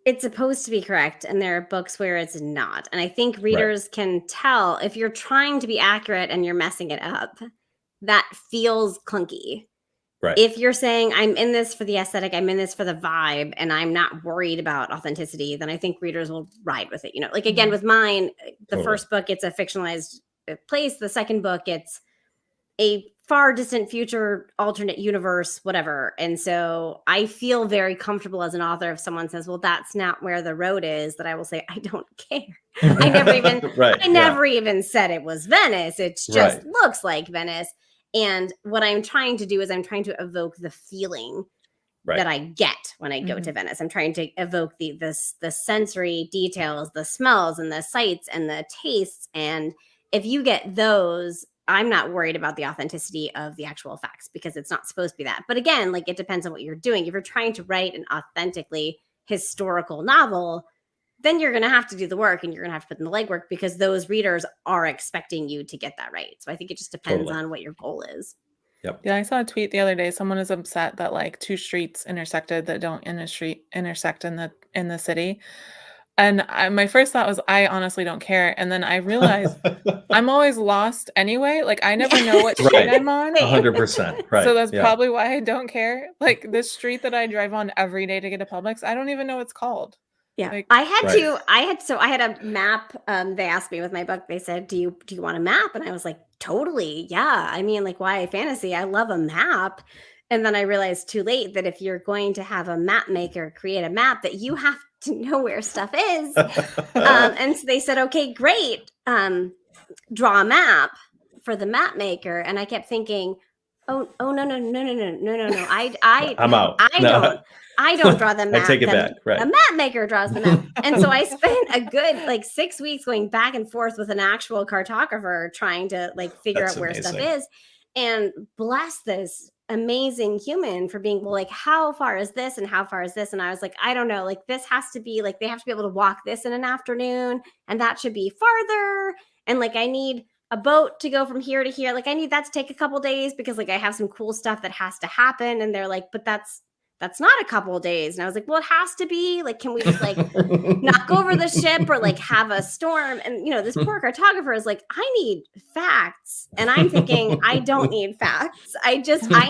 it's supposed to be correct, and there are books where it's not. And I think readers can tell if you're trying to be accurate and you're messing it up. That feels clunky. Right. If you're saying, I'm in this for the aesthetic, I'm in this for the vibe, and I'm not worried about authenticity, then I think readers will ride with it. Like again, with mine, the first book, it's a fictionalized place. The second book, it's a far distant future, alternate universe, whatever. And so I feel very comfortable as an author if someone says, well, that's not where the road is, that I will say, I don't care. I never even said it was Venice. It just looks like Venice. And what I'm trying to do is I'm trying to evoke the feeling that I get when I go to Venice. I'm trying to evoke the sensory details, the smells and the sights and the tastes. And if you get those, I'm not worried about the authenticity of the actual facts because it's not supposed to be that. But again, like it depends on what you're doing. If you're trying to write an authentically historical novel, then you're going to have to do the work and you're going to have to put in the legwork because those readers are expecting you to get that right. So I think it just depends on what your goal is. Yep. Yeah, I saw a tweet the other day. Someone is upset that like two streets intersected that don't intersect in the city. And my first thought was, I honestly don't care. And then I realized I'm always lost anyway. Like I never know what street I'm on. 100%. Right. So that's probably why I don't care. Like the street that I drive on every day to get to Publix, I don't even know what it's called. Yeah, like, I had a map. They asked me with my book, they said, do you want a map? And I was like, totally. Yeah. I mean, like why fantasy? I love a map. And then I realized too late that if you're going to have a map maker create a map, that you have to know where stuff is. And so they said, okay, great. Draw a map for the map maker. And I kept thinking, oh no. I'm out. I don't draw the map. I take it back. Right. The map maker draws the map. And so I spent a good 6 weeks going back and forth with an actual cartographer trying to figure out where stuff is. And bless this amazing human for being, well, how far is this and how far is this? And I was like, I don't know, this has to be they have to be able to walk this in an afternoon and that should be farther. And I need a boat to go from here to here. I need that to take a couple days because I have some cool stuff that has to happen. And they're like, but that's not a couple of days. And I was like, well, it has to be can we just knock over the ship or have a storm? And this poor cartographer is I need facts. And I'm thinking, I don't need facts. I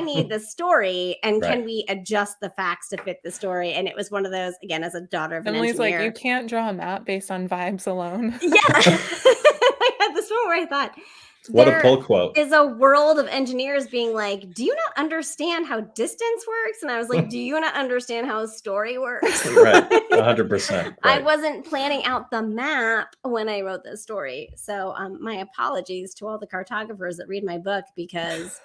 need the story. And can we adjust the facts to fit the story? And it was one of those, again, as a daughter of an Emily's engineer. you can't draw a map based on vibes alone. Yeah. I had this moment where I thought, what a pull quote. Is a world of engineers being do you not understand how distance works? And I was like, do you not understand how a story works? Right. 100%. Right. I wasn't planning out the map when I wrote this story. So my apologies to all the cartographers that read my book because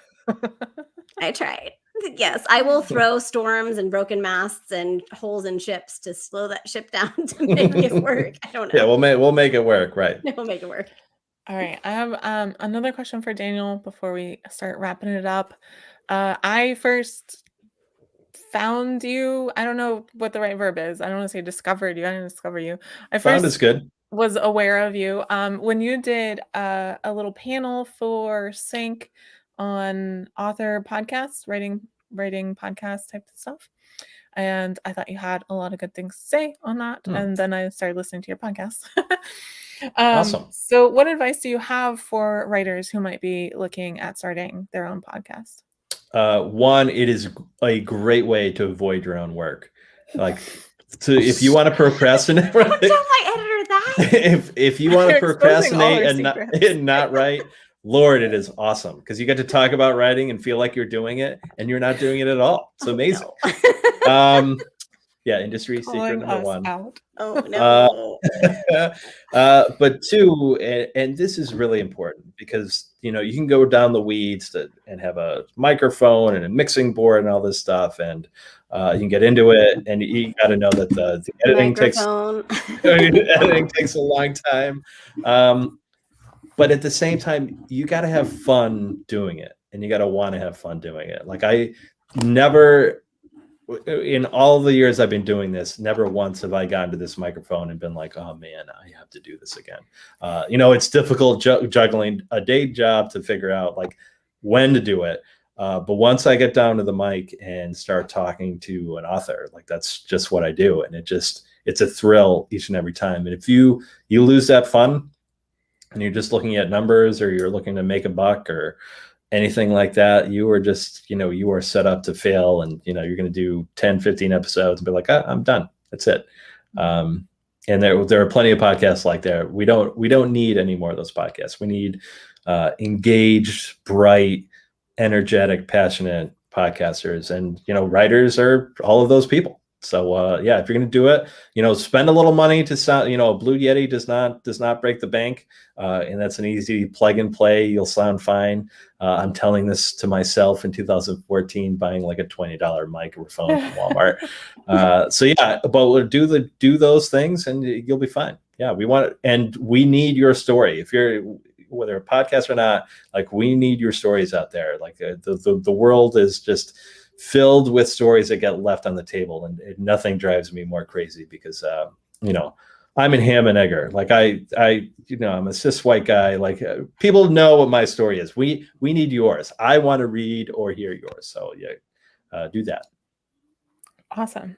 I tried. Yes, I will throw storms and broken masts and holes in ships to slow that ship down to make it work. I don't know. Yeah, we'll make it work, right? We'll make it work. All right. I have another question for Daniel before we start wrapping it up. I first found you. I don't know what the right verb is. I don't want to say discovered you. I didn't discover you. I Found is first good. was aware of you when you did a little panel for Sync on author podcasts, writing podcast type of stuff. And I thought you had a lot of good things to say on that. And then I started listening to your podcast. Awesome. So what advice do you have for writers who might be looking at starting their own podcast? One, it is a great way to avoid your own work. Like, if you want to procrastinate, Don't tell my editor that. if you want to You're exposing all procrastinate our and secrets. not write, Lord, it is awesome because you get to talk about writing and feel like you're doing it, and you're not doing it at all. It's amazing. No. Yeah, industry secret number one. Out. Oh no. But two, and this is really important because you can go down the weeds and have a microphone and a mixing board and all this stuff, and you can get into it, and you got to know that the editing takes a long time. But at the same time, you got to have fun doing it, and you got to want to have fun doing it. Like I never. In all the years I've been doing this, never once have I gotten to this microphone and been like, oh man, I have to do this again. It's difficult juggling a day job to figure out like when to do it. But once I get down to the mic and start talking to an author, like that's just what I do. And it's a thrill each and every time. And if you lose that fun and you're just looking at numbers or you're looking to make a buck or anything like that, you are just, you are set up to fail, and you're going to do 10, 15 episodes and be like, I'm done. That's it. And there are plenty of podcasts like that. We don't need any more of those podcasts. We need engaged, bright, energetic, passionate podcasters, and writers are all of those people. So if you're going to do it, spend a little money to sound. Blue Yeti does not break the bank, and that's an easy plug and play. You'll sound fine. I'm telling this to myself in 2014, buying like a $20 microphone from Walmart. But do those things, and you'll be fine. Yeah, we need your story. If you're whether a podcast or not, like we need your stories out there. Like the world is just filled with stories that get left on the table, and nothing drives me more crazy because I'm in ham and egger. Like I'm a cis white guy. Like people know what my story is. We need yours. I want to read or hear yours. So do that. Awesome.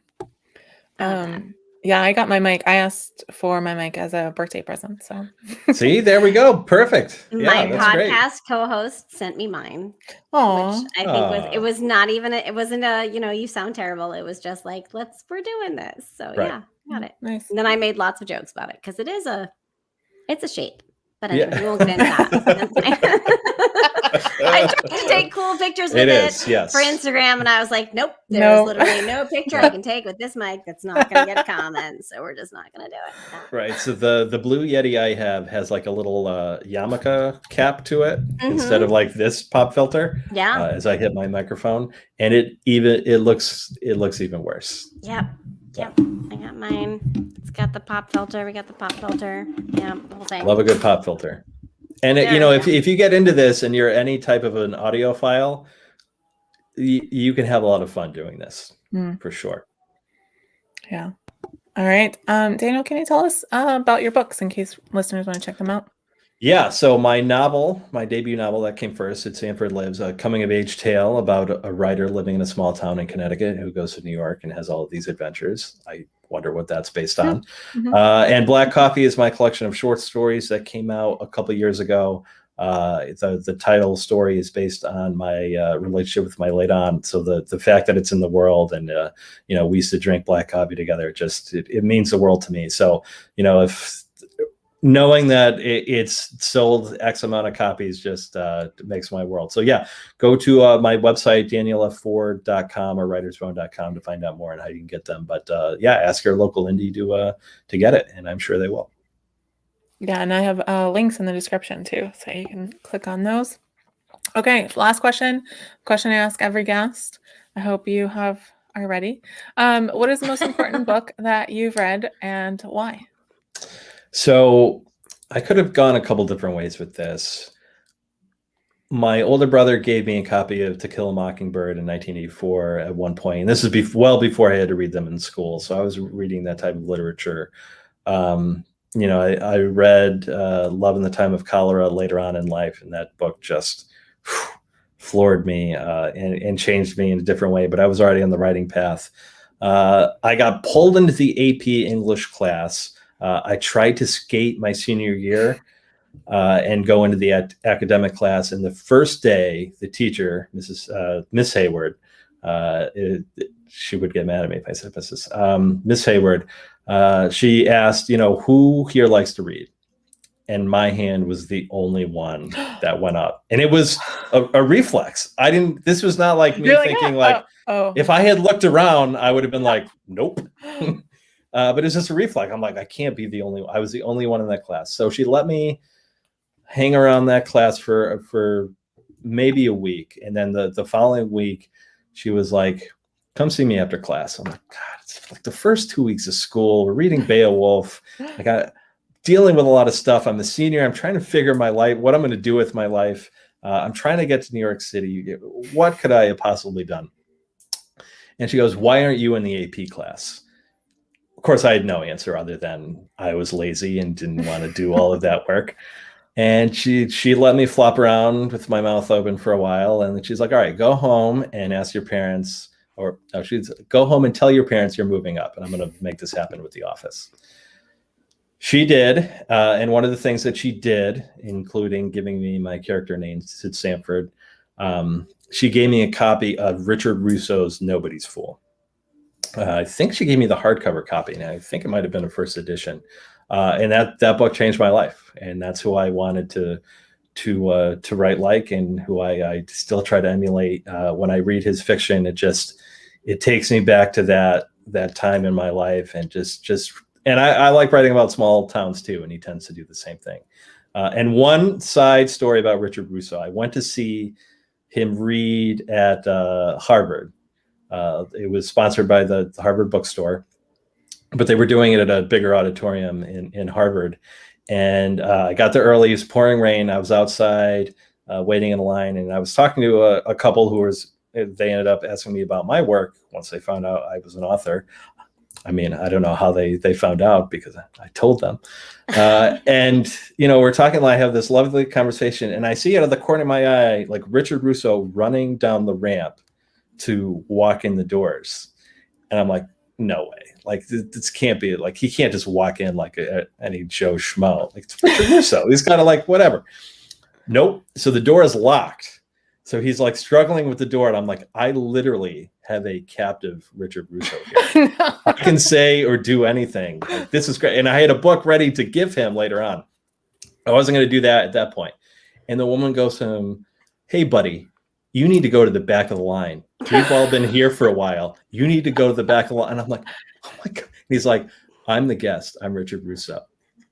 Yeah, I got my mic. I asked for my mic as a birthday present. So see, there we go. Perfect. My that's podcast co-host sent me mine. Aww. Which I think it wasn't a, you sound terrible. It was just like, we're doing this. So yeah, got it. Nice. And then I made lots of jokes about it because it's a shape. But anyway, we won't get into that. I tried to take cool pictures with it for Instagram, and I was like, nope, there's literally no picture I can take with this mic that's not going to get a comment, so we're just not going to do it. No. Right. So the Blue Yeti I have has like a little yarmulke cap to it instead of like this pop filter. Yeah. As I hit my microphone, and it looks even worse. Yep. Yep. I got mine. It's got the pop filter. We got the pop filter. Yeah, the whole thing. Love a good pop filter. And if you get into this and you're any type of an audiophile, you can have a lot of fun doing this for sure. Yeah. All right. Daniel, can you tell us about your books in case listeners want to check them out? Yeah, so my debut novel that came first, It's Sanford Lives, a coming-of-age tale about a writer living in a small town in Connecticut who goes to New York and has all of these adventures. I wonder what that's based on. Mm-hmm. And Black Coffee is my collection of short stories that came out a couple years ago. The title story is based on my relationship with my late aunt. So the fact that it's in the world and, we used to drink black coffee together, it means the world to me. So, if knowing that it's sold X amount of copies just makes my world. So yeah, go to my website, danielfford.com or writersphone.com to find out more on how you can get them. But ask your local indie to get it, and I'm sure they will. Yeah, and I have links in the description too, so you can click on those. Okay, last question. Question I ask every guest. I hope you are ready. What is the most important book that you've read and why? So I could have gone a couple different ways with this. My older brother gave me a copy of To Kill a Mockingbird in 1984 at one point, and this is well before I had to read them in school. So I was reading that type of literature. I read Love in the Time of Cholera later on in life, and that book just floored me and changed me in a different way. But I was already on the writing path. I got pulled into the AP English class. I tried to skate my senior year and go into the academic class. And the first day, the teacher, Miss Hayward, she would get mad at me if I said Miss Hayward, she asked, who here likes to read? And my hand was the only one that went up. And it was a reflex. This was not like me thinking if I had looked around, I would have been like, nope. But it's just a reflex. I'm like, I can't be I was the only one in that class. So she let me hang around that class for maybe a week. And then the following week, she was like, come see me after class. I'm like, God, it's like the first 2 weeks of school. We're reading Beowulf. Dealing with a lot of stuff. I'm a senior. I'm trying to figure my life, what I'm going to do with my life. I'm trying to get to New York City. What could I have possibly done? And she goes, why aren't you in the AP class? Of course, I had no answer other than I was lazy and didn't want to do all of that work. And she let me flop around with my mouth open for a while. And then she's like, all right, go home and ask your parents, she'd go home and tell your parents you're moving up. And I'm going to make this happen with the office. She did. And one of the things that she did, including giving me my character name, Sid Sanford, she gave me a copy of Richard Russo's Nobody's Fool. I think she gave me the hardcover copy, and I think it might have been a first edition. And that book changed my life, and that's who I wanted to write like, and who I still try to emulate. When I read his fiction, it takes me back to that time in my life, and and I like writing about small towns too, and he tends to do the same thing. And one side story about Richard Russo, I went to see him read at Harvard. It was sponsored by the Harvard bookstore, but they were doing it at a bigger auditorium in Harvard. And I got there early. It was pouring rain. I was outside waiting in a line, and I was talking to a couple they ended up asking me about my work once they found out I was an author. I mean, I don't know how they found out, because I told them. And, we're talking, I have this lovely conversation, and I see out of the corner of my eye, like Richard Russo running down the ramp to walk in the doors. And I'm like, no way. Like, this can't be, like, he can't just walk in like any Joe Schmo. Like, it's Richard Russo. He's got to, like, whatever. Nope. So the door is locked. So he's like struggling with the door. And I'm like, I literally have a captive Richard Russo here. No. I can say or do anything. Like, this is great. And I had a book ready to give him later on. I wasn't going to do that at that point. And the woman goes to him, hey, buddy, you need to go to the back of the line. We've all been here for a while. You need to go to the back of the line. And I'm like, oh my God. And he's like, I'm the guest. I'm Richard Russo.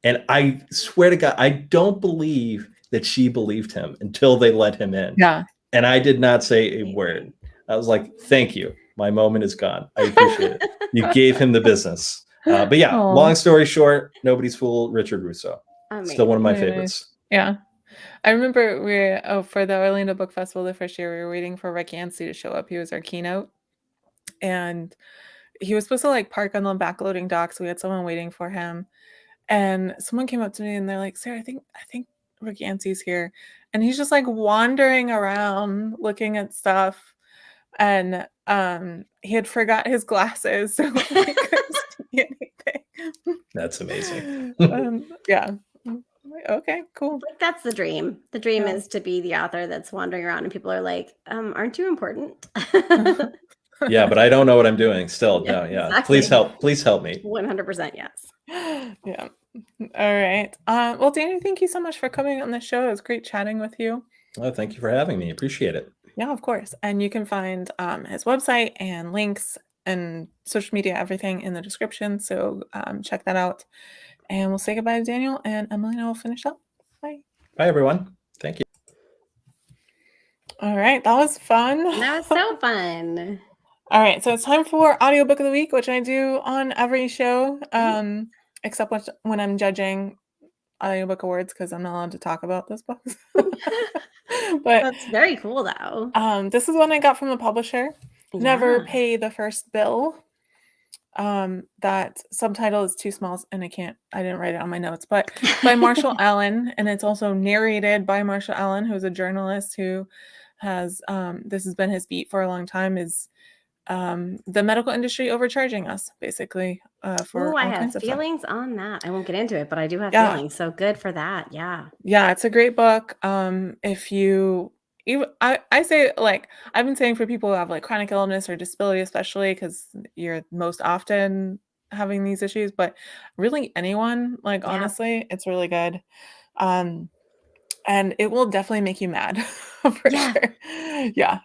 And I swear to God, I don't believe that she believed him until they let him in. Yeah. And I did not say a word. I was like, thank you. My moment is gone. I appreciate it. You gave him the business. But yeah, long story short, Nobody's Fool, Richard Russo. Still one of my favorites. Yeah. I remember for the Orlando Book Festival the first year, we were waiting for Rick Yancey to show up. He was our keynote. And he was supposed to like park on the back loading dock. So we had someone waiting for him. And someone came up to me and they're like, Sarah, I think Rick Yancey's here. And he's just like wandering around looking at stuff. And he had forgot his glasses, so he couldn't see anything. That's amazing. Yeah. Okay, cool. Like, that's the dream. The dream is to be the author that's wandering around and people are like, aren't you important? Yeah, but I don't know what I'm doing still. Yeah, no, yeah. Exactly. Please help me. 100% yes. Yeah. All right. Well, Danny, thank you so much for coming on the show. It was great chatting with you. Oh, thank you for having me. Appreciate it. Yeah, of course. And you can find his website and links and social media, everything in the description. So check that out. And we'll say goodbye to Daniel, and Emily and I will finish up. Bye. Bye, everyone. Thank you. All right, that was fun. That was so fun. All right, so it's time for audiobook of the week, which I do on every show, except when I'm judging audiobook awards because I'm not allowed to talk about those books. But That's very cool, though. this is one I got from the publisher. Never Yeah. Pay the First Bill. That subtitle is too small and I didn't write it on my notes, but by Marshall Allen, and it's also narrated by Marshall Allen, who's a journalist who has this has been his beat for a long time, is the medical industry overcharging us basically for I all have kinds of stuff. feelings on that. I won't get into it, but I do have Yeah. feelings. So good for that. Yeah. Yeah, it's a great book. If you even I say, like, I've been saying for people who have like chronic illness or disability, especially because you're most often having these issues, but really anyone, like, Yeah. honestly, it's really good. Um, and it will definitely make you mad for Yeah. sure. Yeah,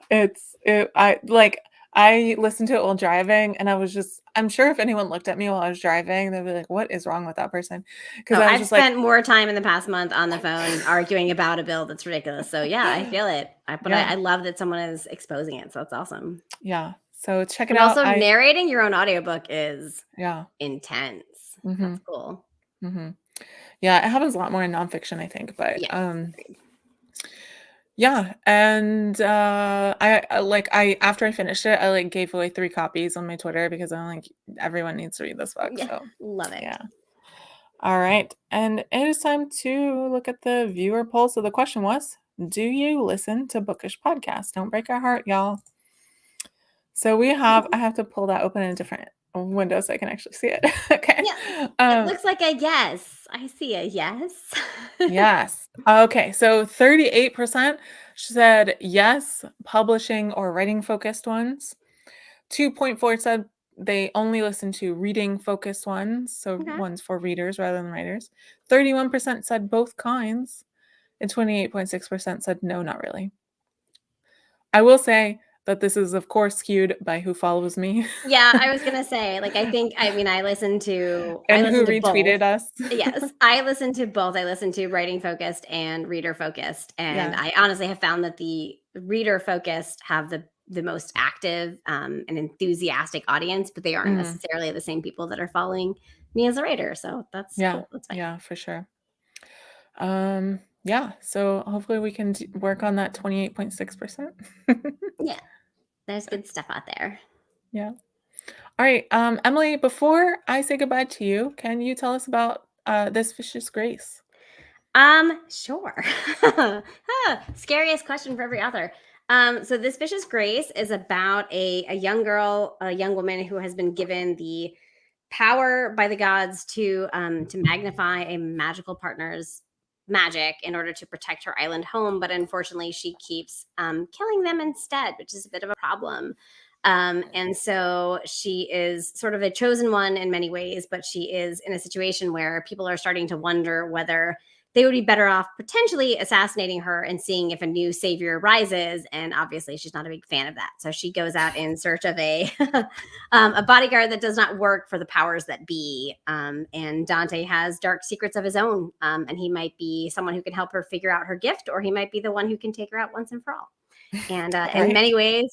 I listened to it while driving, and I'm sure if anyone looked at me while I was driving, they'd be like, "What is wrong with that person?" Because No, I was I've just like, spent more time in the past month on the phone arguing about a bill that's ridiculous. So yeah, I feel it. But Yeah. I love that someone is exposing it. So it's awesome. Yeah. So check it And out. also narrating your own audiobook is Yeah. intense. Mhm. That's cool. Mhm. Yeah, it happens a lot more in nonfiction, I think, but Yeah. yeah, and I after I finished it, I like gave away 3 copies on my Twitter because I'm like, everyone needs to read this book. Yeah. So Love it. yeah. All right. And it is time to look at the viewer poll. So the question was, do you listen to bookish podcasts? Don't break our heart, y'all. So I have to pull that open in a different window so I can actually see it. Okay. Yeah. It looks like a yes. I see a yes. Yes. Okay. So 38% said yes, publishing or writing focused ones. 2.4 said they only listen to reading focused ones, so Okay. ones for readers rather than writers. 31% said both kinds, and 28.6% said no, not really. I will say that this is, of course, skewed by who follows me. Yeah, I was gonna say, like, I listen to and who both. retweeted us. Yes, I listen to both. I listen to writing focused and reader focused, and Yeah. I honestly have found that the reader focused have the most active and enthusiastic audience, but they aren't necessarily the same people that are following me as a writer. So that's Yeah. cool. That's fine. Yeah, for sure. Yeah, so hopefully we can work on that 28.6%. Yeah, there's good stuff out there. Yeah. All right, Emily, before I say goodbye to you, can you tell us about This Vicious Grace? Sure. Scariest question for every author. So This Vicious Grace is about a young girl, a young woman who has been given the power by the gods to magnify a magical partner's magic in order to protect her island home, but unfortunately she keeps killing them instead, which is a bit of a problem. And so she is sort of a chosen one in many ways, but she is in a situation where people are starting to wonder whether they would be better off potentially assassinating her and seeing if a new savior rises. And obviously, she's not a big fan of that. So she goes out in search of a a bodyguard that does not work for the powers that be. And Dante has dark secrets of his own, and he might be someone who can help her figure out her gift, or he might be the one who can take her out once and for all. And in many ways,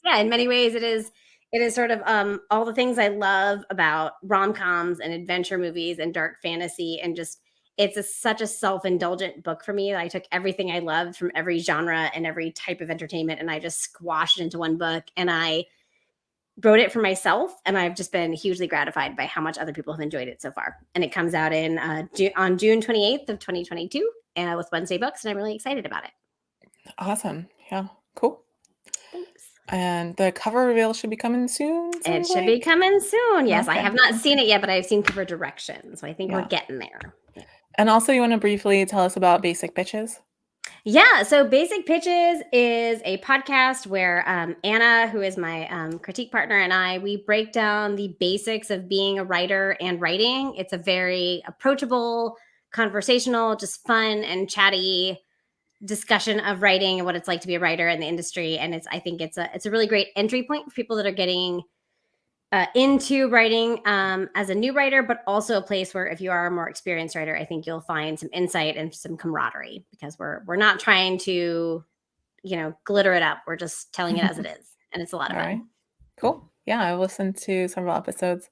it is sort of all the things I love about rom-coms and adventure movies and dark fantasy, and just such a self-indulgent book for me. I took everything I loved from every genre and every type of entertainment, and I just squashed it into one book, and I wrote it for myself, and I've just been hugely gratified by how much other people have enjoyed it so far. And it comes out on June 28th of 2022 with Wednesday Books, and I'm really excited about it. Awesome. Yeah, cool. Thanks. And the cover reveal should be coming soon. It should be coming soon. Yes, Okay. I have not seen it yet, but I've seen cover directions, so I think we're getting there. And also, you want to briefly tell us about Basic Pitches? Yeah, so Basic Pitches is a podcast where Anna, who is my critique partner, and we break down the basics of being a writer and writing. It's a very approachable, conversational, just fun and chatty discussion of writing and what it's like to be a writer in the industry. And I think it's a really great entry point for people that are getting into writing as a new writer, but also a place where if you are a more experienced writer, I think you'll find some insight and some camaraderie, because we're not trying to glitter it up. We're just telling it as it is. And it's a lot of All fun. right. Cool. Yeah, I listened to several episodes.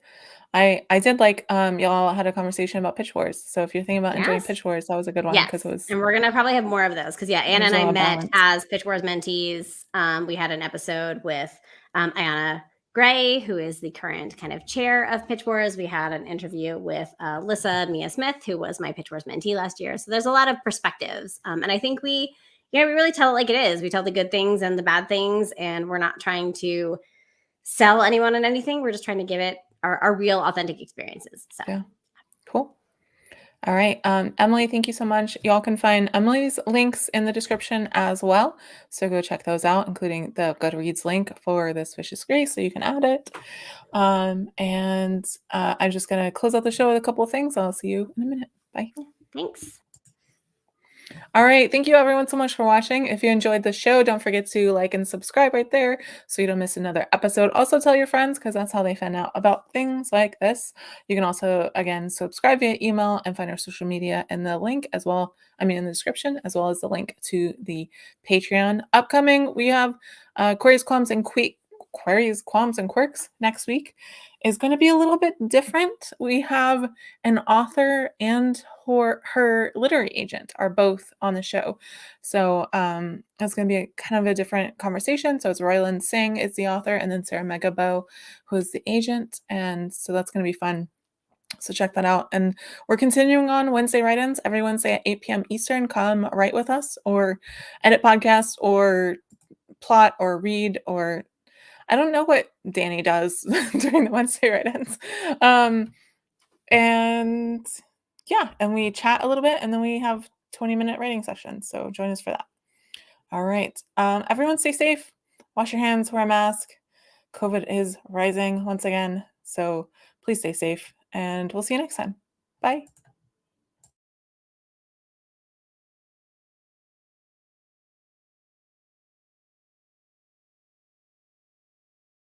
I did like y'all had a conversation about Pitch Wars. So if you're thinking about enjoying Yes. Pitch Wars, that was a good one Yes. because it was And we're going to probably have more of those because, Anna there's and a I lot of met balance. as Pitch Wars mentees. We had an episode with Ayana Gray, who is the current kind of chair of Pitch Wars. We had an interview with Lissa Mia Smith, who was my Pitch Wars mentee last year. So there's a lot of perspectives. And I think we really tell it like it is. We tell the good things and the bad things, and we're not trying to sell anyone on anything. We're just trying to give it our real authentic experiences. So Yeah. Cool. All right. Emily, thank you so much. Y'all can find Emily's links in the description as well. So go check those out, including the Goodreads link for This Vicious Grace, so you can add it. And I'm just going to close out the show with a couple of things. I'll see you in a minute. Bye. Thanks. All right. Thank you everyone so much for watching. If you enjoyed the show, don't forget to like and subscribe right there so you don't miss another episode. Also tell your friends because that's how they find out about things like this. You can also, again, subscribe via email and find our social media in the link as well. In the description, as well as the link to the Patreon. Upcoming, we have Queries, Qualms, and Quirks next week is going to be a little bit different. We have an author and her literary agent are both on the show. So it's going to be kind of a different conversation. So it's Royland Singh is the author, and then Sarah Nicolas, who is the agent. And so that's going to be fun. So check that out. And we're continuing on Wednesday write-ins every Wednesday at 8 p.m. Eastern. Come write with us or edit podcasts or plot or read or I don't know what Danny does during the Wednesday write-ins. And we chat a little bit and then we have 20-minute writing sessions. So join us for that. All right. Everyone stay safe. Wash your hands, wear a mask. COVID is rising once again. So please stay safe and we'll see you next time. Bye.